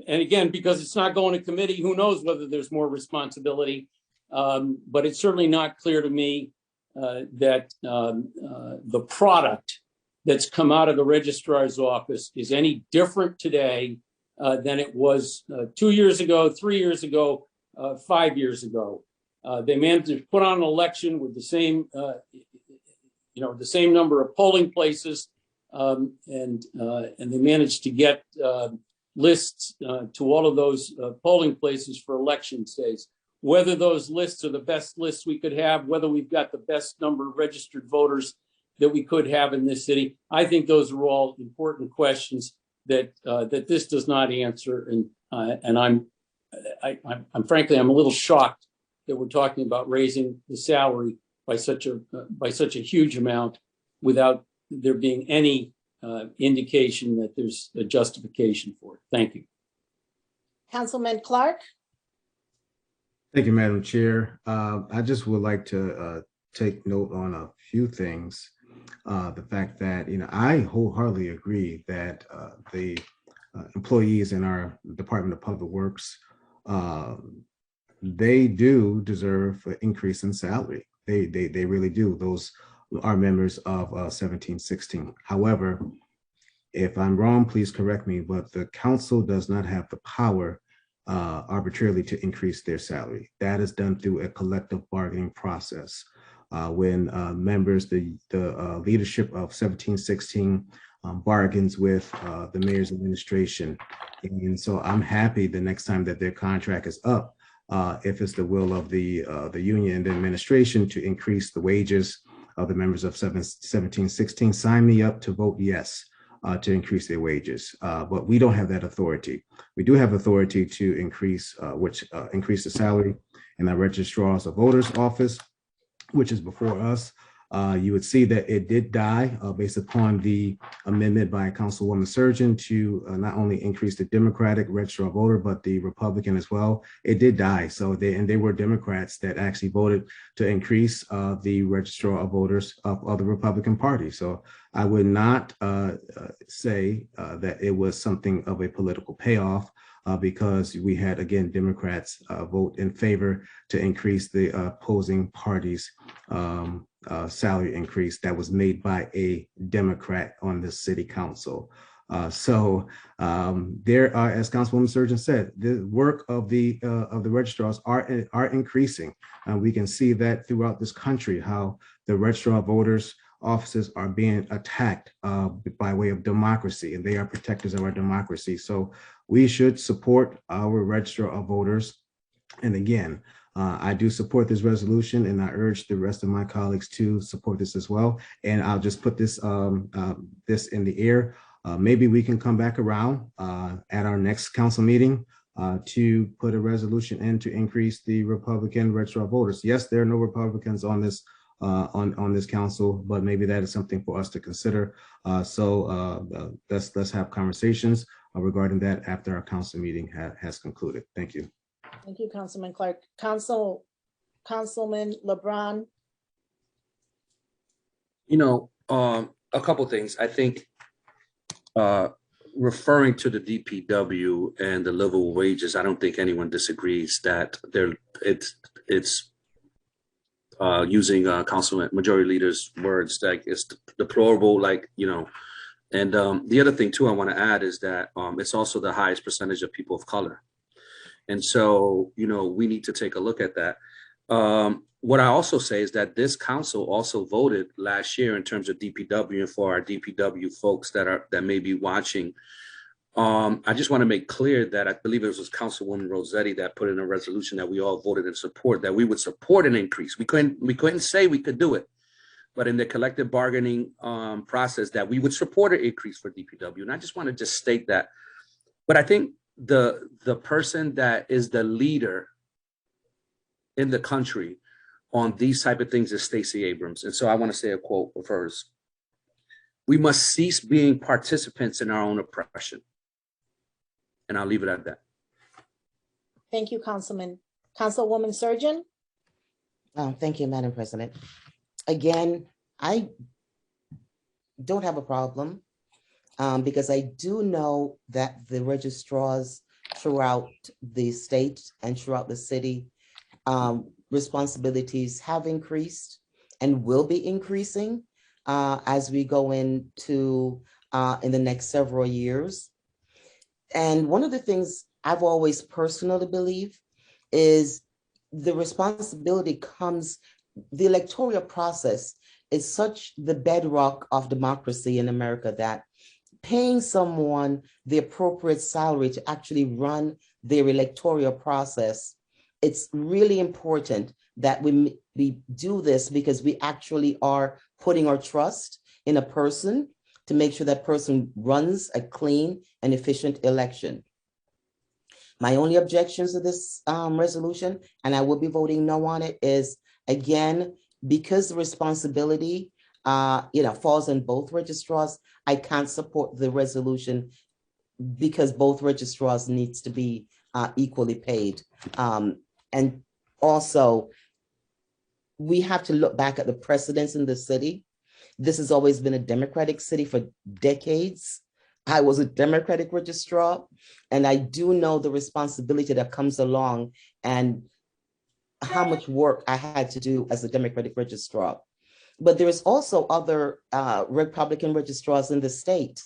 and again, because it's not going to committee, who knows whether there's more responsibility. But it's certainly not clear to me that the product that's come out of the registrar's office is any different today than it was 2 years ago, 3 years ago, 5 years ago. They managed to put on an election with the same, the same number of polling places, and they managed to get lists to all of those polling places for election days. Whether those lists are the best lists we could have, whether we've got the best number of registered voters that we could have in this city, I think those are all important questions that that this does not answer. And I'm frankly, I'm a little shocked that we're talking about raising the salary by such a huge amount without there being any indication that there's a justification for it. Thank you. Councilman Clark. Thank you, Madam Chair. I just would like to take note on a few things. The fact that, I wholeheartedly agree that the employees in our Department of Public Works, they do deserve an increase in salary. They really do. Those are members of 1716. However, if I'm wrong, please correct me, but the council does not have the power arbitrarily to increase their salary. That is done through a collective bargaining process. When members, the leadership of 1716 bargains with the mayor's administration. And so I'm happy the next time that their contract is up, if it's the will of the union and the administration to increase the wages of the members of 1716, sign me up to vote yes. To increase their wages, but we don't have that authority. We do have authority to increase the salary in the registrar's of voters office, which is before us. You would see that it did die based upon the amendment by Councilwoman Surgeon to not only increase the Democratic registrar of voter, but the Republican as well. It did die. So they were Democrats that actually voted to increase the registrar of voters of the Republican Party. So I would not say that it was something of a political payoff. Because we had, again, Democrats vote in favor to increase the opposing party's salary increase that was made by a Democrat on the city council. So there are, as Councilwoman Surgeon said, the work of the registrars are increasing. We can see that throughout this country, how the registrar of voters offices are being attacked by way of democracy, and they are protectors of our democracy. So we should support our registrar of voters. And again, I do support this resolution, and I urge the rest of my colleagues to support this as well. And I'll just put this this in the air. Maybe we can come back around at our next council meeting to put a resolution in to increase the Republican registrar of voters. Yes, there are no Republicans on this on this council, but maybe that is something for us to consider. So let's have conversations regarding that after our council meeting has concluded. Thank you. Thank you, Councilman Clark. Councilman LeBron. A couple things. I think referring to the DPW and the livable wages, I don't think anyone disagrees that it's using Councilman Majority Leader's words, like it's deplorable, and the other thing too I want to add is that it's also the highest percentage of people of color. And so, we need to take a look at that. What I also say is that this council also voted last year in terms of DPW, and for our DPW folks that may be watching, I just want to make clear that I believe it was Councilwoman Rossetti that put in a resolution that we all voted in support, that we would support an increase. We couldn't say we could do it, but in the collective bargaining process that we would support an increase for DPW. And I just want to just state that. But I think the person that is the leader in the country on these type of things is Stacey Abrams. And so I want to say a quote of hers. "We must cease being participants in our own oppression." And I'll leave it at that. Thank you, Councilman. Councilwoman Surgeon? Thank you, Madam President. Again, I don't have a problem because I do know that the registrars throughout the state and throughout the city, responsibilities have increased and will be increasing as we go into in the next several years. And one of the things I've always personally believed is the responsibility comes, the electoral process is such the bedrock of democracy in America that paying someone the appropriate salary to actually run their electoral process, it's really important that we do this because we actually are putting our trust in a person to make sure that person runs a clean and efficient election. My only objections to this resolution, and I will be voting no on it, is again, because the responsibility falls on both registrars, I can't support the resolution because both registrars needs to be equally paid. And also, we have to look back at the precedents in the city. This has always been a Democratic city for decades. I was a Democratic registrar, and I do know the responsibility that comes along and how much work I had to do as a Democratic registrar. But there is also other Republican registrars in the state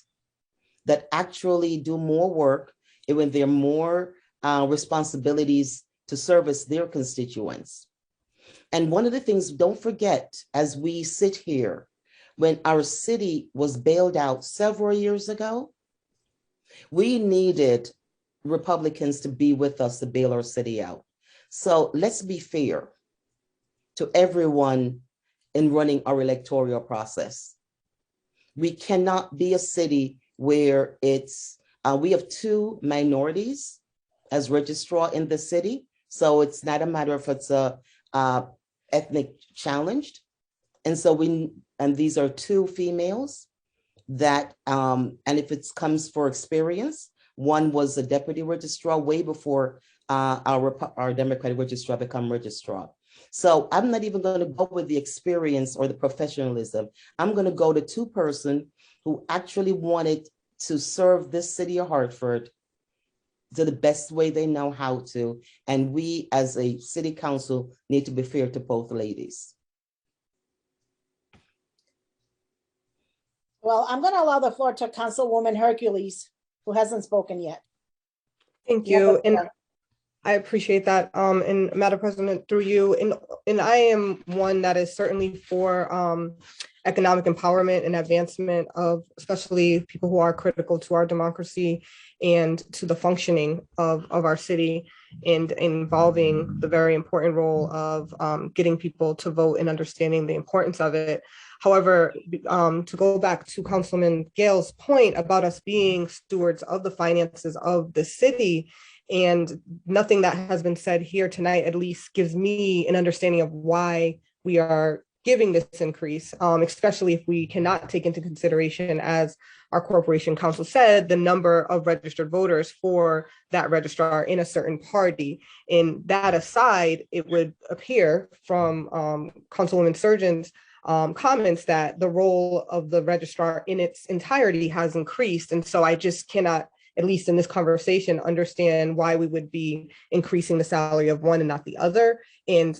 that actually do more work when there are more responsibilities to service their constituents. And one of the things, don't forget, as we sit here, when our city was bailed out several years ago, we needed Republicans to be with us to bail our city out. So let's be fair to everyone in running our electoral process. We cannot be a city where it's, we have two minorities as registrar in the city. So it's not a matter if it's a ethnic challenged. And so and these are two females that, and if it comes for experience, one was a deputy registrar way before our Democratic registrar become registrar. So I'm not even going to go with the experience or the professionalism. I'm going to go to two person who actually wanted to serve this city of Hartford to the best way they know how to. And we as a city council need to be fair to both ladies. Well, I'm going to allow the floor to Councilwoman Hercules, who hasn't spoken yet. Thank You have you. the And floor. I appreciate that. And Madam President, through you, and I am one that is certainly for economic empowerment and advancement of especially people who are critical to our democracy and to the functioning of our city, and involving the very important role of getting people to vote and understanding the importance of it. However, to go back to Councilman Gale's point about us being stewards of the finances of the city, and nothing that has been said here tonight at least gives me an understanding of why we are giving this increase, especially if we cannot take into consideration, as our corporation counsel said, the number of registered voters for that registrar in a certain party. And that aside, it would appear from Councilwoman Surgeon's comments that the role of the registrar in its entirety has increased. And so I just cannot, at least in this conversation, understand why we would be increasing the salary of one and not the other. And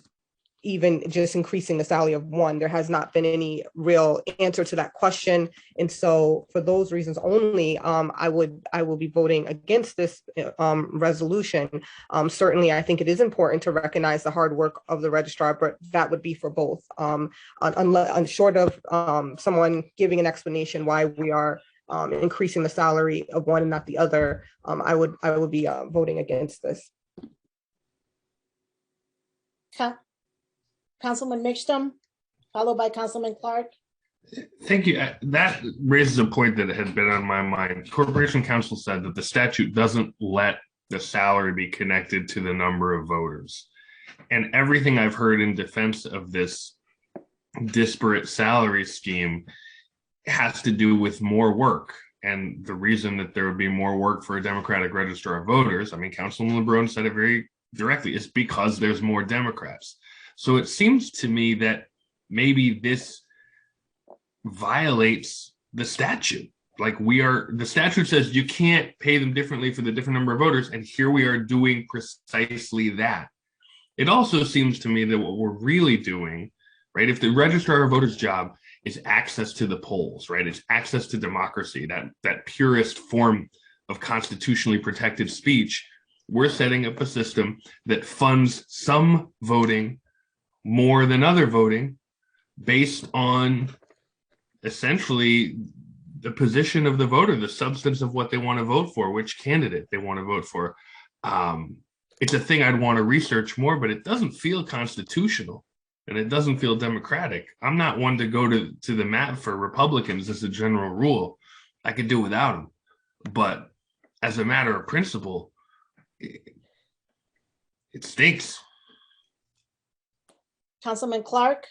even just increasing the salary of one, there has not been any real answer to that question. And so for those reasons only, I will be voting against this resolution. Certainly, I think it is important to recognize the hard work of the registrar, but that would be for both. Short of someone giving an explanation why we are increasing the salary of one and not the other, I would be voting against this. Councilman Mixtum, followed by Councilman Clark. Thank you. That raises a point that had been on my mind. Corporation Counsel said that the statute doesn't let the salary be connected to the number of voters. And everything I've heard in defense of this disparate salary scheme has to do with more work. And the reason that there would be more work for a Democratic registrar of voters, I mean, Councilman LeBron said it very directly, it's because there's more Democrats. So it seems to me that maybe this violates the statute. Like the statute says you can't pay them differently for the different number of voters, and here we are doing precisely that. It also seems to me that what we're really doing, right, if the registrar of voters' job is access to the polls, right, it's access to democracy, that purest form of constitutionally protected speech, we're setting up a system that funds some voting more than other voting based on essentially the position of the voter, the substance of what they want to vote for, which candidate they want to vote for. It's a thing I'd want to research more, but it doesn't feel constitutional and it doesn't feel democratic. I'm not one to go to the mat for Republicans as a general rule. I could do without them. But as a matter of principle, it stinks. Councilman Clark?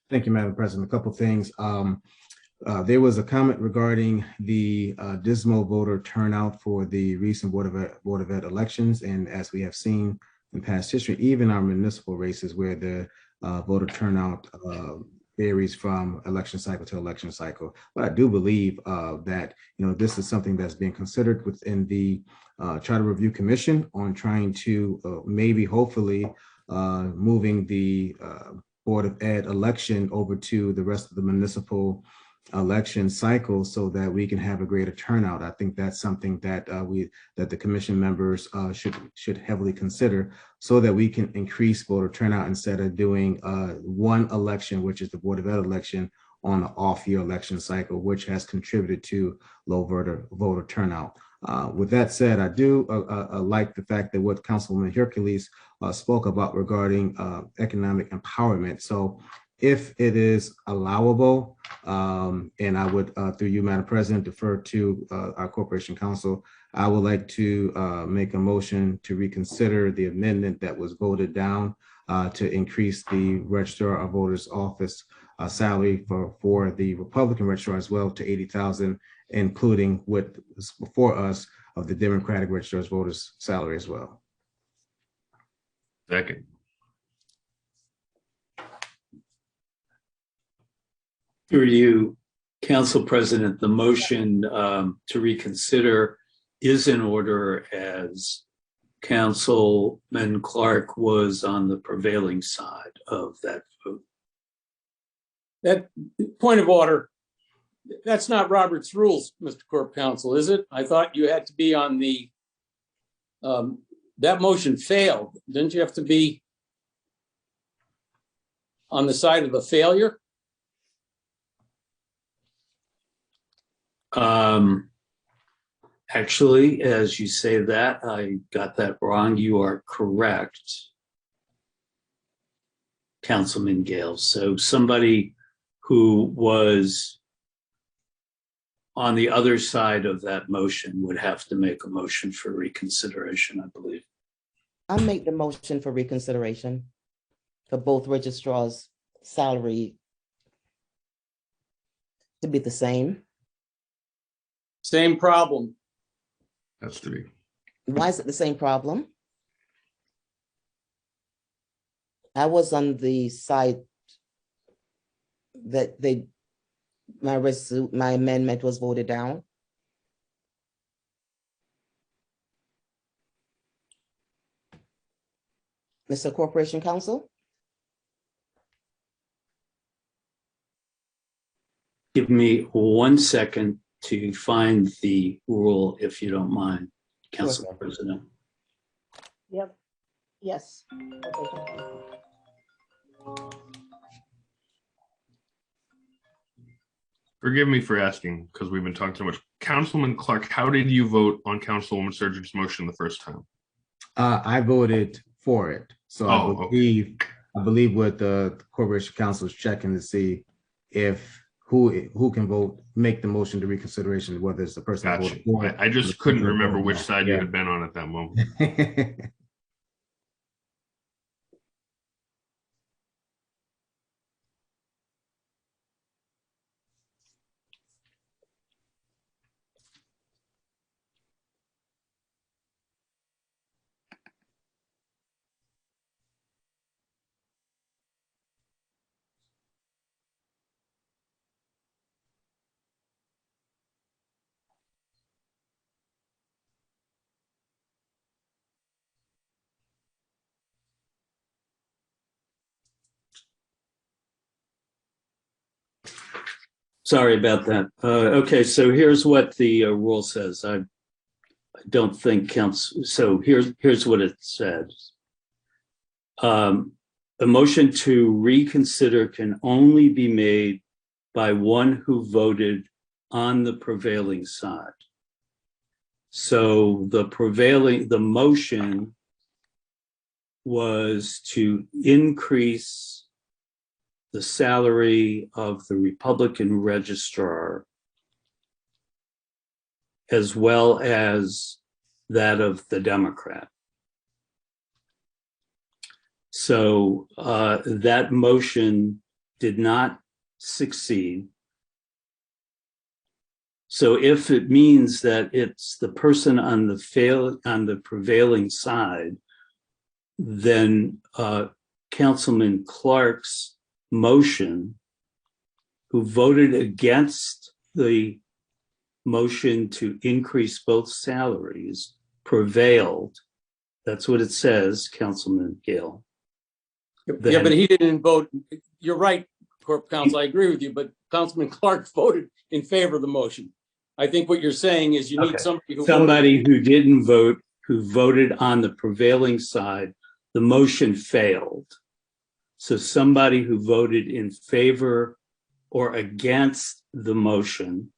Thank you, Madam President. A couple things. There was a comment regarding the dismal voter turnout for the recent Board of Ed elections. And as we have seen in past history, even our municipal races where the voter turnout varies from election cycle to election cycle. But I do believe that, this is something that's being considered within the Charter Review Commission on trying to maybe, hopefully, moving the Board of Ed election over to the rest of the municipal election cycle so that we can have a greater turnout. I think that's something that that the commission members should heavily consider so that we can increase voter turnout instead of doing one election, which is the Board of Ed election, on an off-year election cycle, which has contributed to low voter turnout. With that said, I do like the fact that what Councilwoman Hercules spoke about regarding economic empowerment. So if it is allowable, and I would, through you, Madam President, defer to our Corporation Counsel, I would like to make a motion to reconsider the amendment that was voted down to increase the Registrar of Voters Office salary for the Republican Registrar as well to $80,000, including what was before us of the Democratic Registrar of Voters salary as well. Second. Through you, Council President, the motion to reconsider is in order as Councilman Clark was on the prevailing side of that vote. That point of order, that's not Robert's rules, Mr. Corp Counsel, is it? I thought you had to be on the, that motion failed. Didn't you have to be on the side of the failure? Actually, as you say that, I got that wrong. You are correct, Councilman Gale. So somebody who was on the other side of that motion would have to make a motion for reconsideration, I believe. I'll make the motion for reconsideration for both registrars' salary to be the same. Same problem. That's three. Why is it the same problem? I was on the side that my amendment was voted down. Mr. Corporation Counsel? Give me 1 second to find the rule, if you don't mind, Council Sure. President. Yep. Yes. Forgive me for asking because we've been talking so much. Councilman Clark, how did you vote on Councilwoman Surgeon's motion the first time? I voted for it. So I believe what the Corporation Counsel is checking to see if who can vote, make the motion to reconsideration, whether it's the person that voted for it. I just couldn't remember which side you had been on at that moment. Sorry about that. Okay, so here's what the rule says. I don't think counts. So here's what it says. A motion to reconsider can only be made by one who voted on the prevailing side. So the motion was to increase the salary of the Republican registrar as well as that of the Democrat. So that motion did not succeed. So if it means that it's the person on the prevailing side, then Councilman Clark's motion, who voted against the motion to increase both salaries, prevailed. That's what it says, Councilman Gale. Yeah, but he didn't vote. You're right, Corp Counsel. I agree with you, but Councilman Clark voted in favor of the motion. I think what you're saying is you need somebody who didn't vote, who voted on the prevailing side. The motion failed. So somebody who voted in favor or against the motion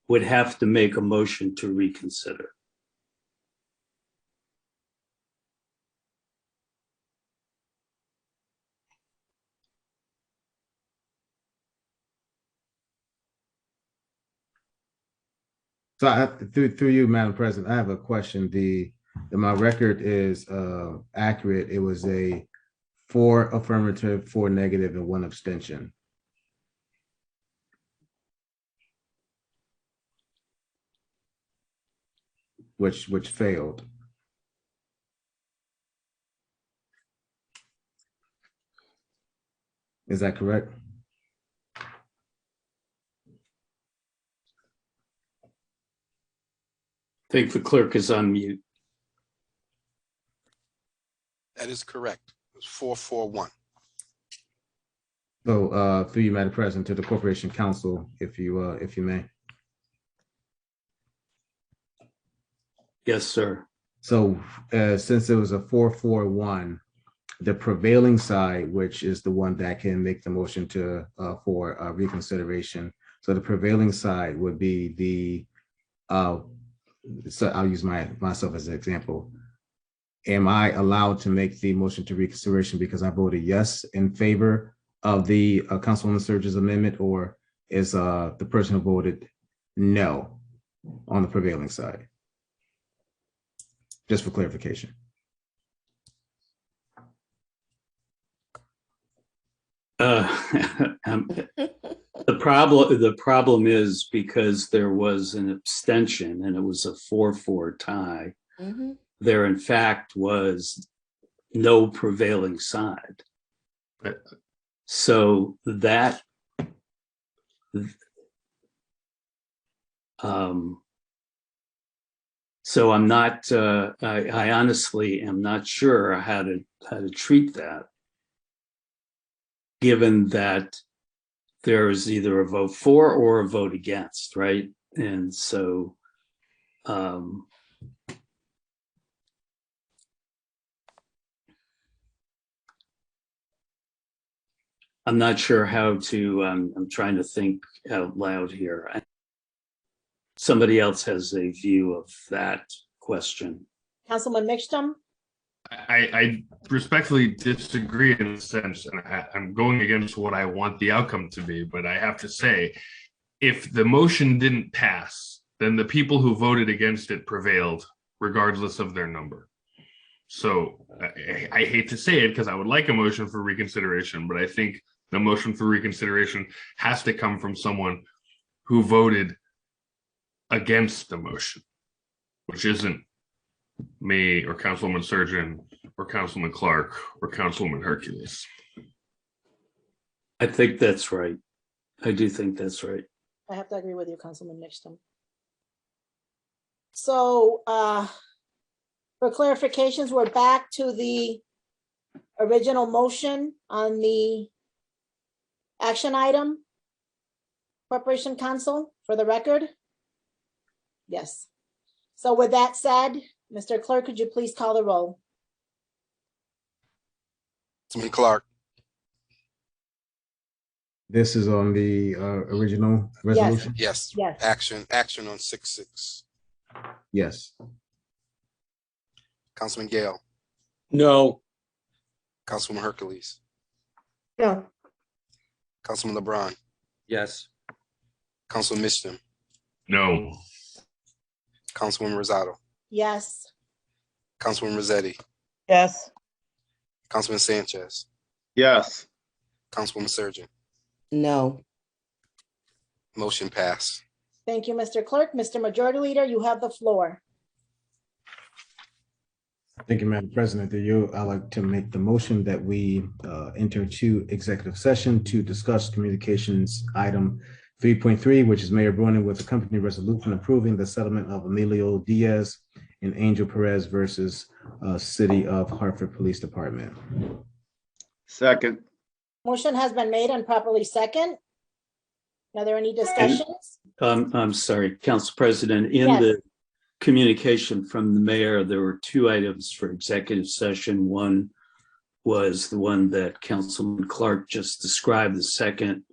would have to make a motion to reconsider. So I have through you, Madam President, I have a question. My record is accurate. It was a 4 affirmative, 4 negative, and 1 abstention. Which failed. Is that correct? I think the clerk is on mute. That is correct. It was 4-4-1. So through you, Madam President, to the Corporation Counsel, if you may. Yes, sir. So since it was a 4-4-1, the prevailing side, which is the one that can make the motion to for reconsideration. So the prevailing side would be the so I'll use myself as an example. Am I allowed to make the motion to reconsideration because I voted yes in favor of the Councilwoman Surge's amendment, or is the person who voted no on the prevailing side? Just for clarification. The problem is because there was an abstention and it was a 4-4 tie. Mm-hmm. There, in fact, was no prevailing side. So that so I'm not. I honestly am not sure how to treat that, given that there is either a vote for or a vote against, right? And so I'm not sure how to, I'm trying to think out loud here. Somebody else has a view of that question. Councilman Mixtum? I respectfully disagree in a sense, and I'm going against what I want the outcome to be, but I have to say, if the motion didn't pass, then the people who voted against it prevailed, regardless of their number. So I hate to say it because I would like a motion for reconsideration, but I think the motion for reconsideration has to come from someone who voted against the motion, which isn't me or Councilwoman Surgeon or Councilman Clark or Councilwoman Hercules. I think that's right. I do think that's right. I have to agree with you, Councilman Nixon. So for clarifications, we're back to the original motion on the action item Corporation Counsel for the record? Yes. So with that said, Mr. Clerk, could you please call the roll? Councilman Clark, This is on the original resolution? yes. Yes. Action on 6-6. Yes. Councilman Gale, No. Councilwoman Hercules, No. Councilman LeBron, Yes. Councilman Misham, No. Councilwoman Rosado, Yes. Councilwoman Rossetti, Yes. Councilman Sanchez, Yes. Councilwoman Surgeon. No. Motion passed. Thank you, Mr. Clerk. Mr. Majority Leader, you have the floor. Thank you, Madam President. Through you, I'd like to make the motion that we enter to executive session to discuss communications item 3.3, which is Mayor Bruning with a company resolution approving the settlement of Emilio Diaz and Angel Perez versus City of Hartford Police Department. Second. Motion has been made and properly second. Are there any discussions? I'm sorry, Council President, in Yes. the communication from the mayor, there were two items for executive session. One was the one that Councilman Clark just described. The second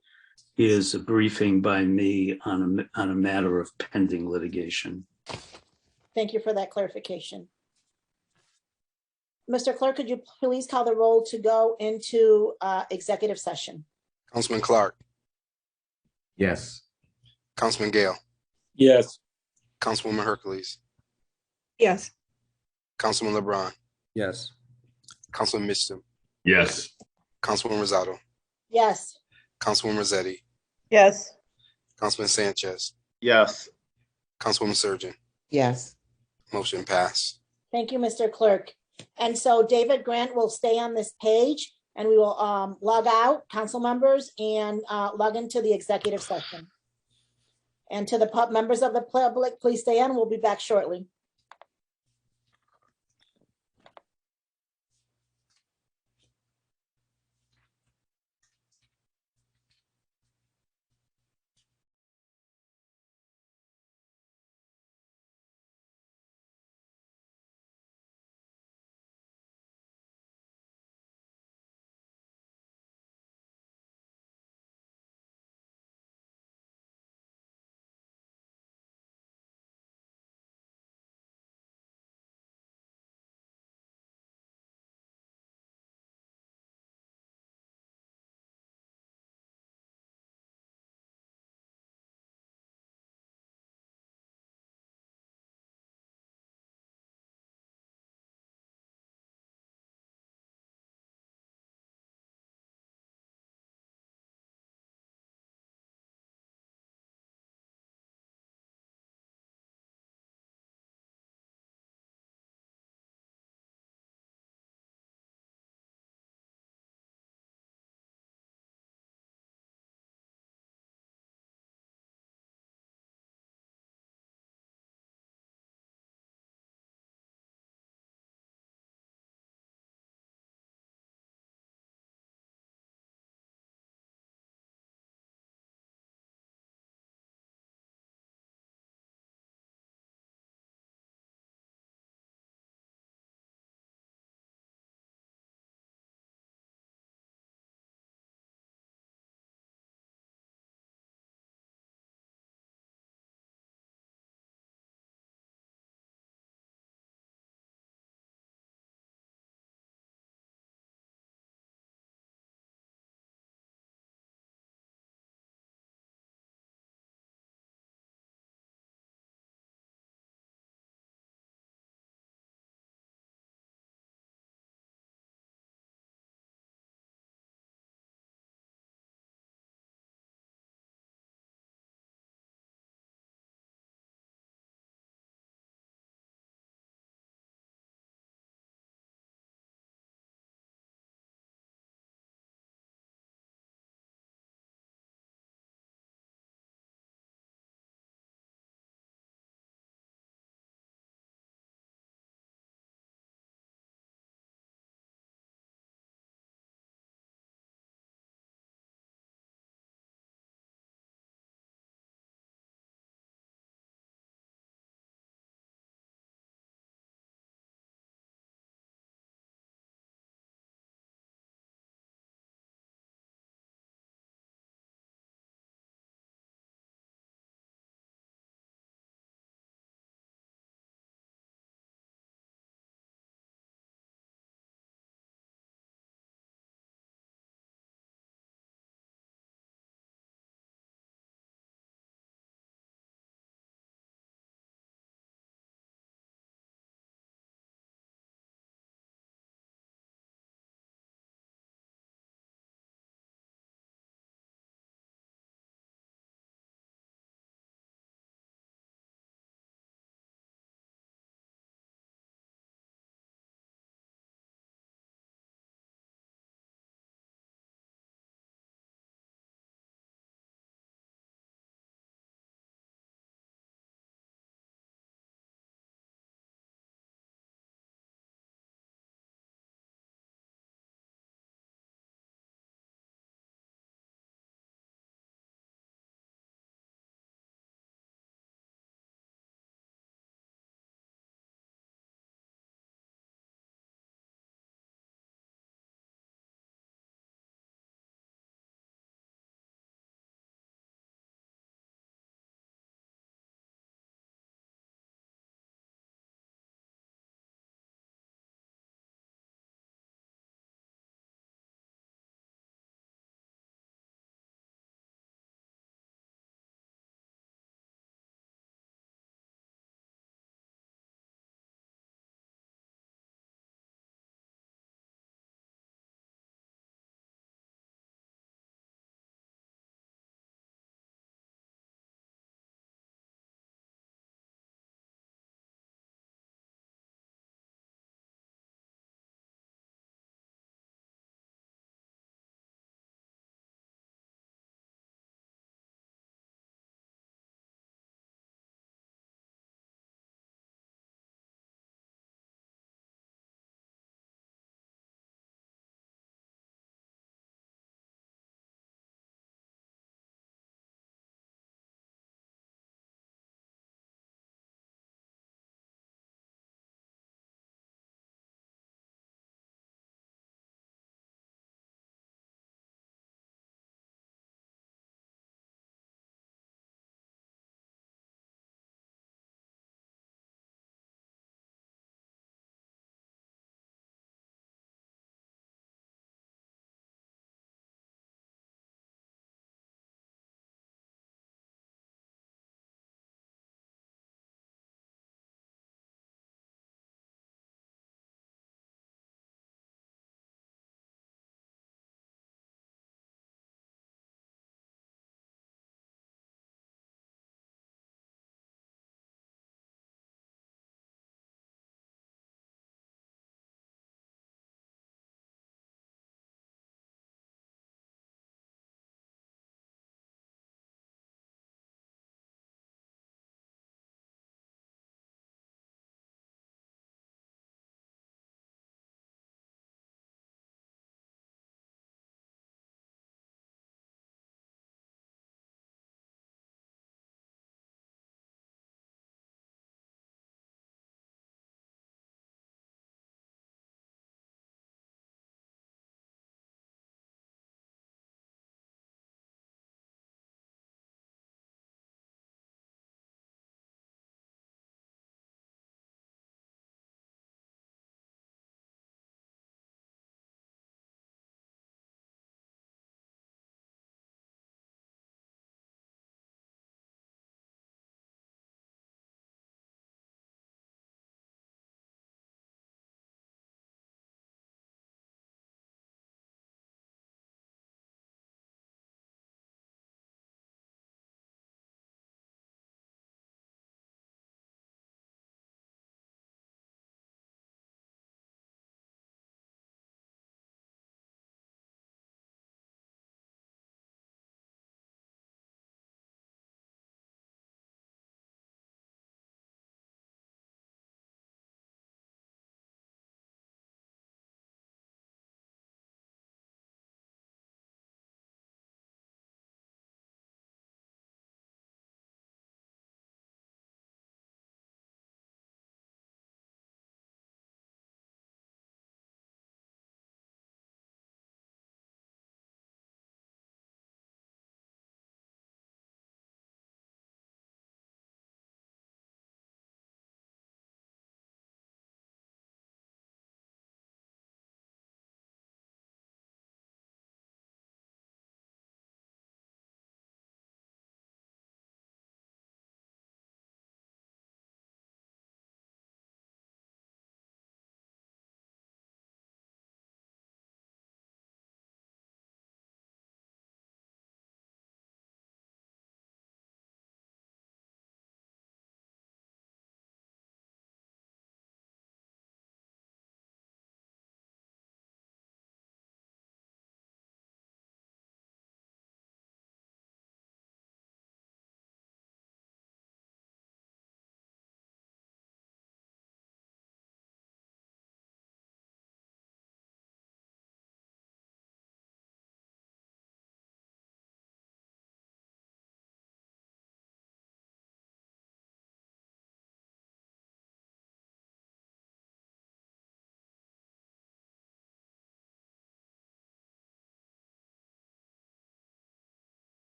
is a briefing by me on a matter of pending litigation. Thank you for that clarification. Mr. Clerk, could you please call the roll to go into executive session? Councilman Clark, Yes. Councilman Gale, Yes. Councilwoman Hercules, Yes. Councilman LeBron, Yes. Councilman Misham, Yes. Councilwoman Rosado, Yes. Councilwoman Rossetti, Yes. Councilman Sanchez, Yes. Councilwoman Surgeon. Yes. Motion passed. Thank you, Mr. Clerk. And so David Grant will stay on this page and we will log out, council members, and log into the executive session. And to the members of the public, please stay on. We'll be back shortly.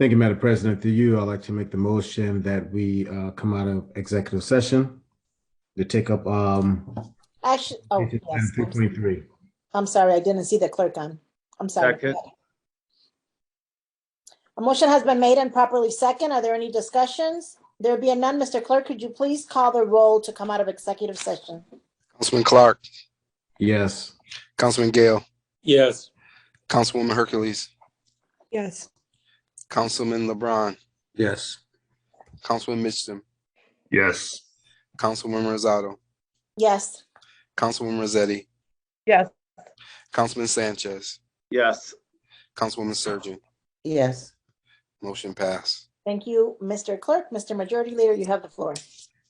Thank you, Madam President. Through you, I'd like to make the motion that we come out of executive session to take up Actually, oh, item yes. 3.3. I'm sorry, I didn't see the clerk on. I'm sorry. Second. A motion has been made and properly second. Are there any discussions? There be none. Mr. Clerk, could you please call the roll to come out of executive session? Councilman Clark, Yes. Councilman Gale, Yes. Councilwoman Hercules, Yes. Councilman LeBron, Yes. Councilman Mitchum, Yes. Councilwoman Rosado, Yes. Councilwoman Rossetti, Yes. Councilman Sanchez, Yes. Councilwoman Surgeon. Yes. Motion passed. Thank you, Mr. Clerk. Mr. Majority Leader, you have the floor.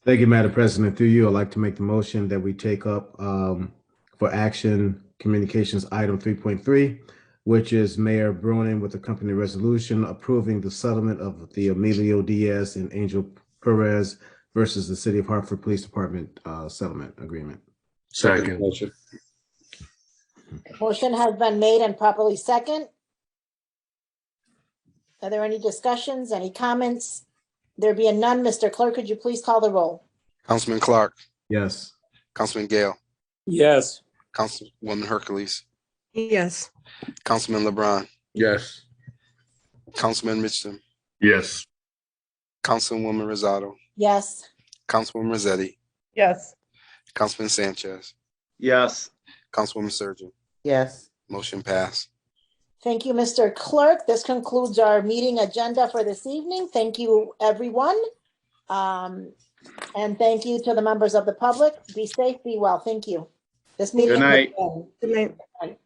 Thank you, Madam President. Through you, I'd like to make the motion that we take up for action communications item 3.3, which is Mayor Bronin with the company resolution approving the settlement of the Emilio Diaz and Angel Perez versus the City of Hartford Police Department settlement agreement. Second. Motion. Motion has been made and properly second. Are there any discussions, any comments? There be none. Mr. Clerk, could you please call the roll? Councilman Clark, Yes. Councilman Gale, Yes. Councilwoman Hercules, Yes. Councilman LeBron, Yes. Councilman Mitchum, Yes. Councilwoman Rosado, Yes. Councilwoman Rossetti, Yes. Councilman Sanchez, Yes. Councilwoman Surgeon. Yes. Motion passed. Thank you, Mr. Clerk. This concludes our meeting agenda for this evening. Thank you, everyone. And thank you to the members of the public. Be safe, be well. Thank you. This meeting. Good night. is adjourned. Good night. Right.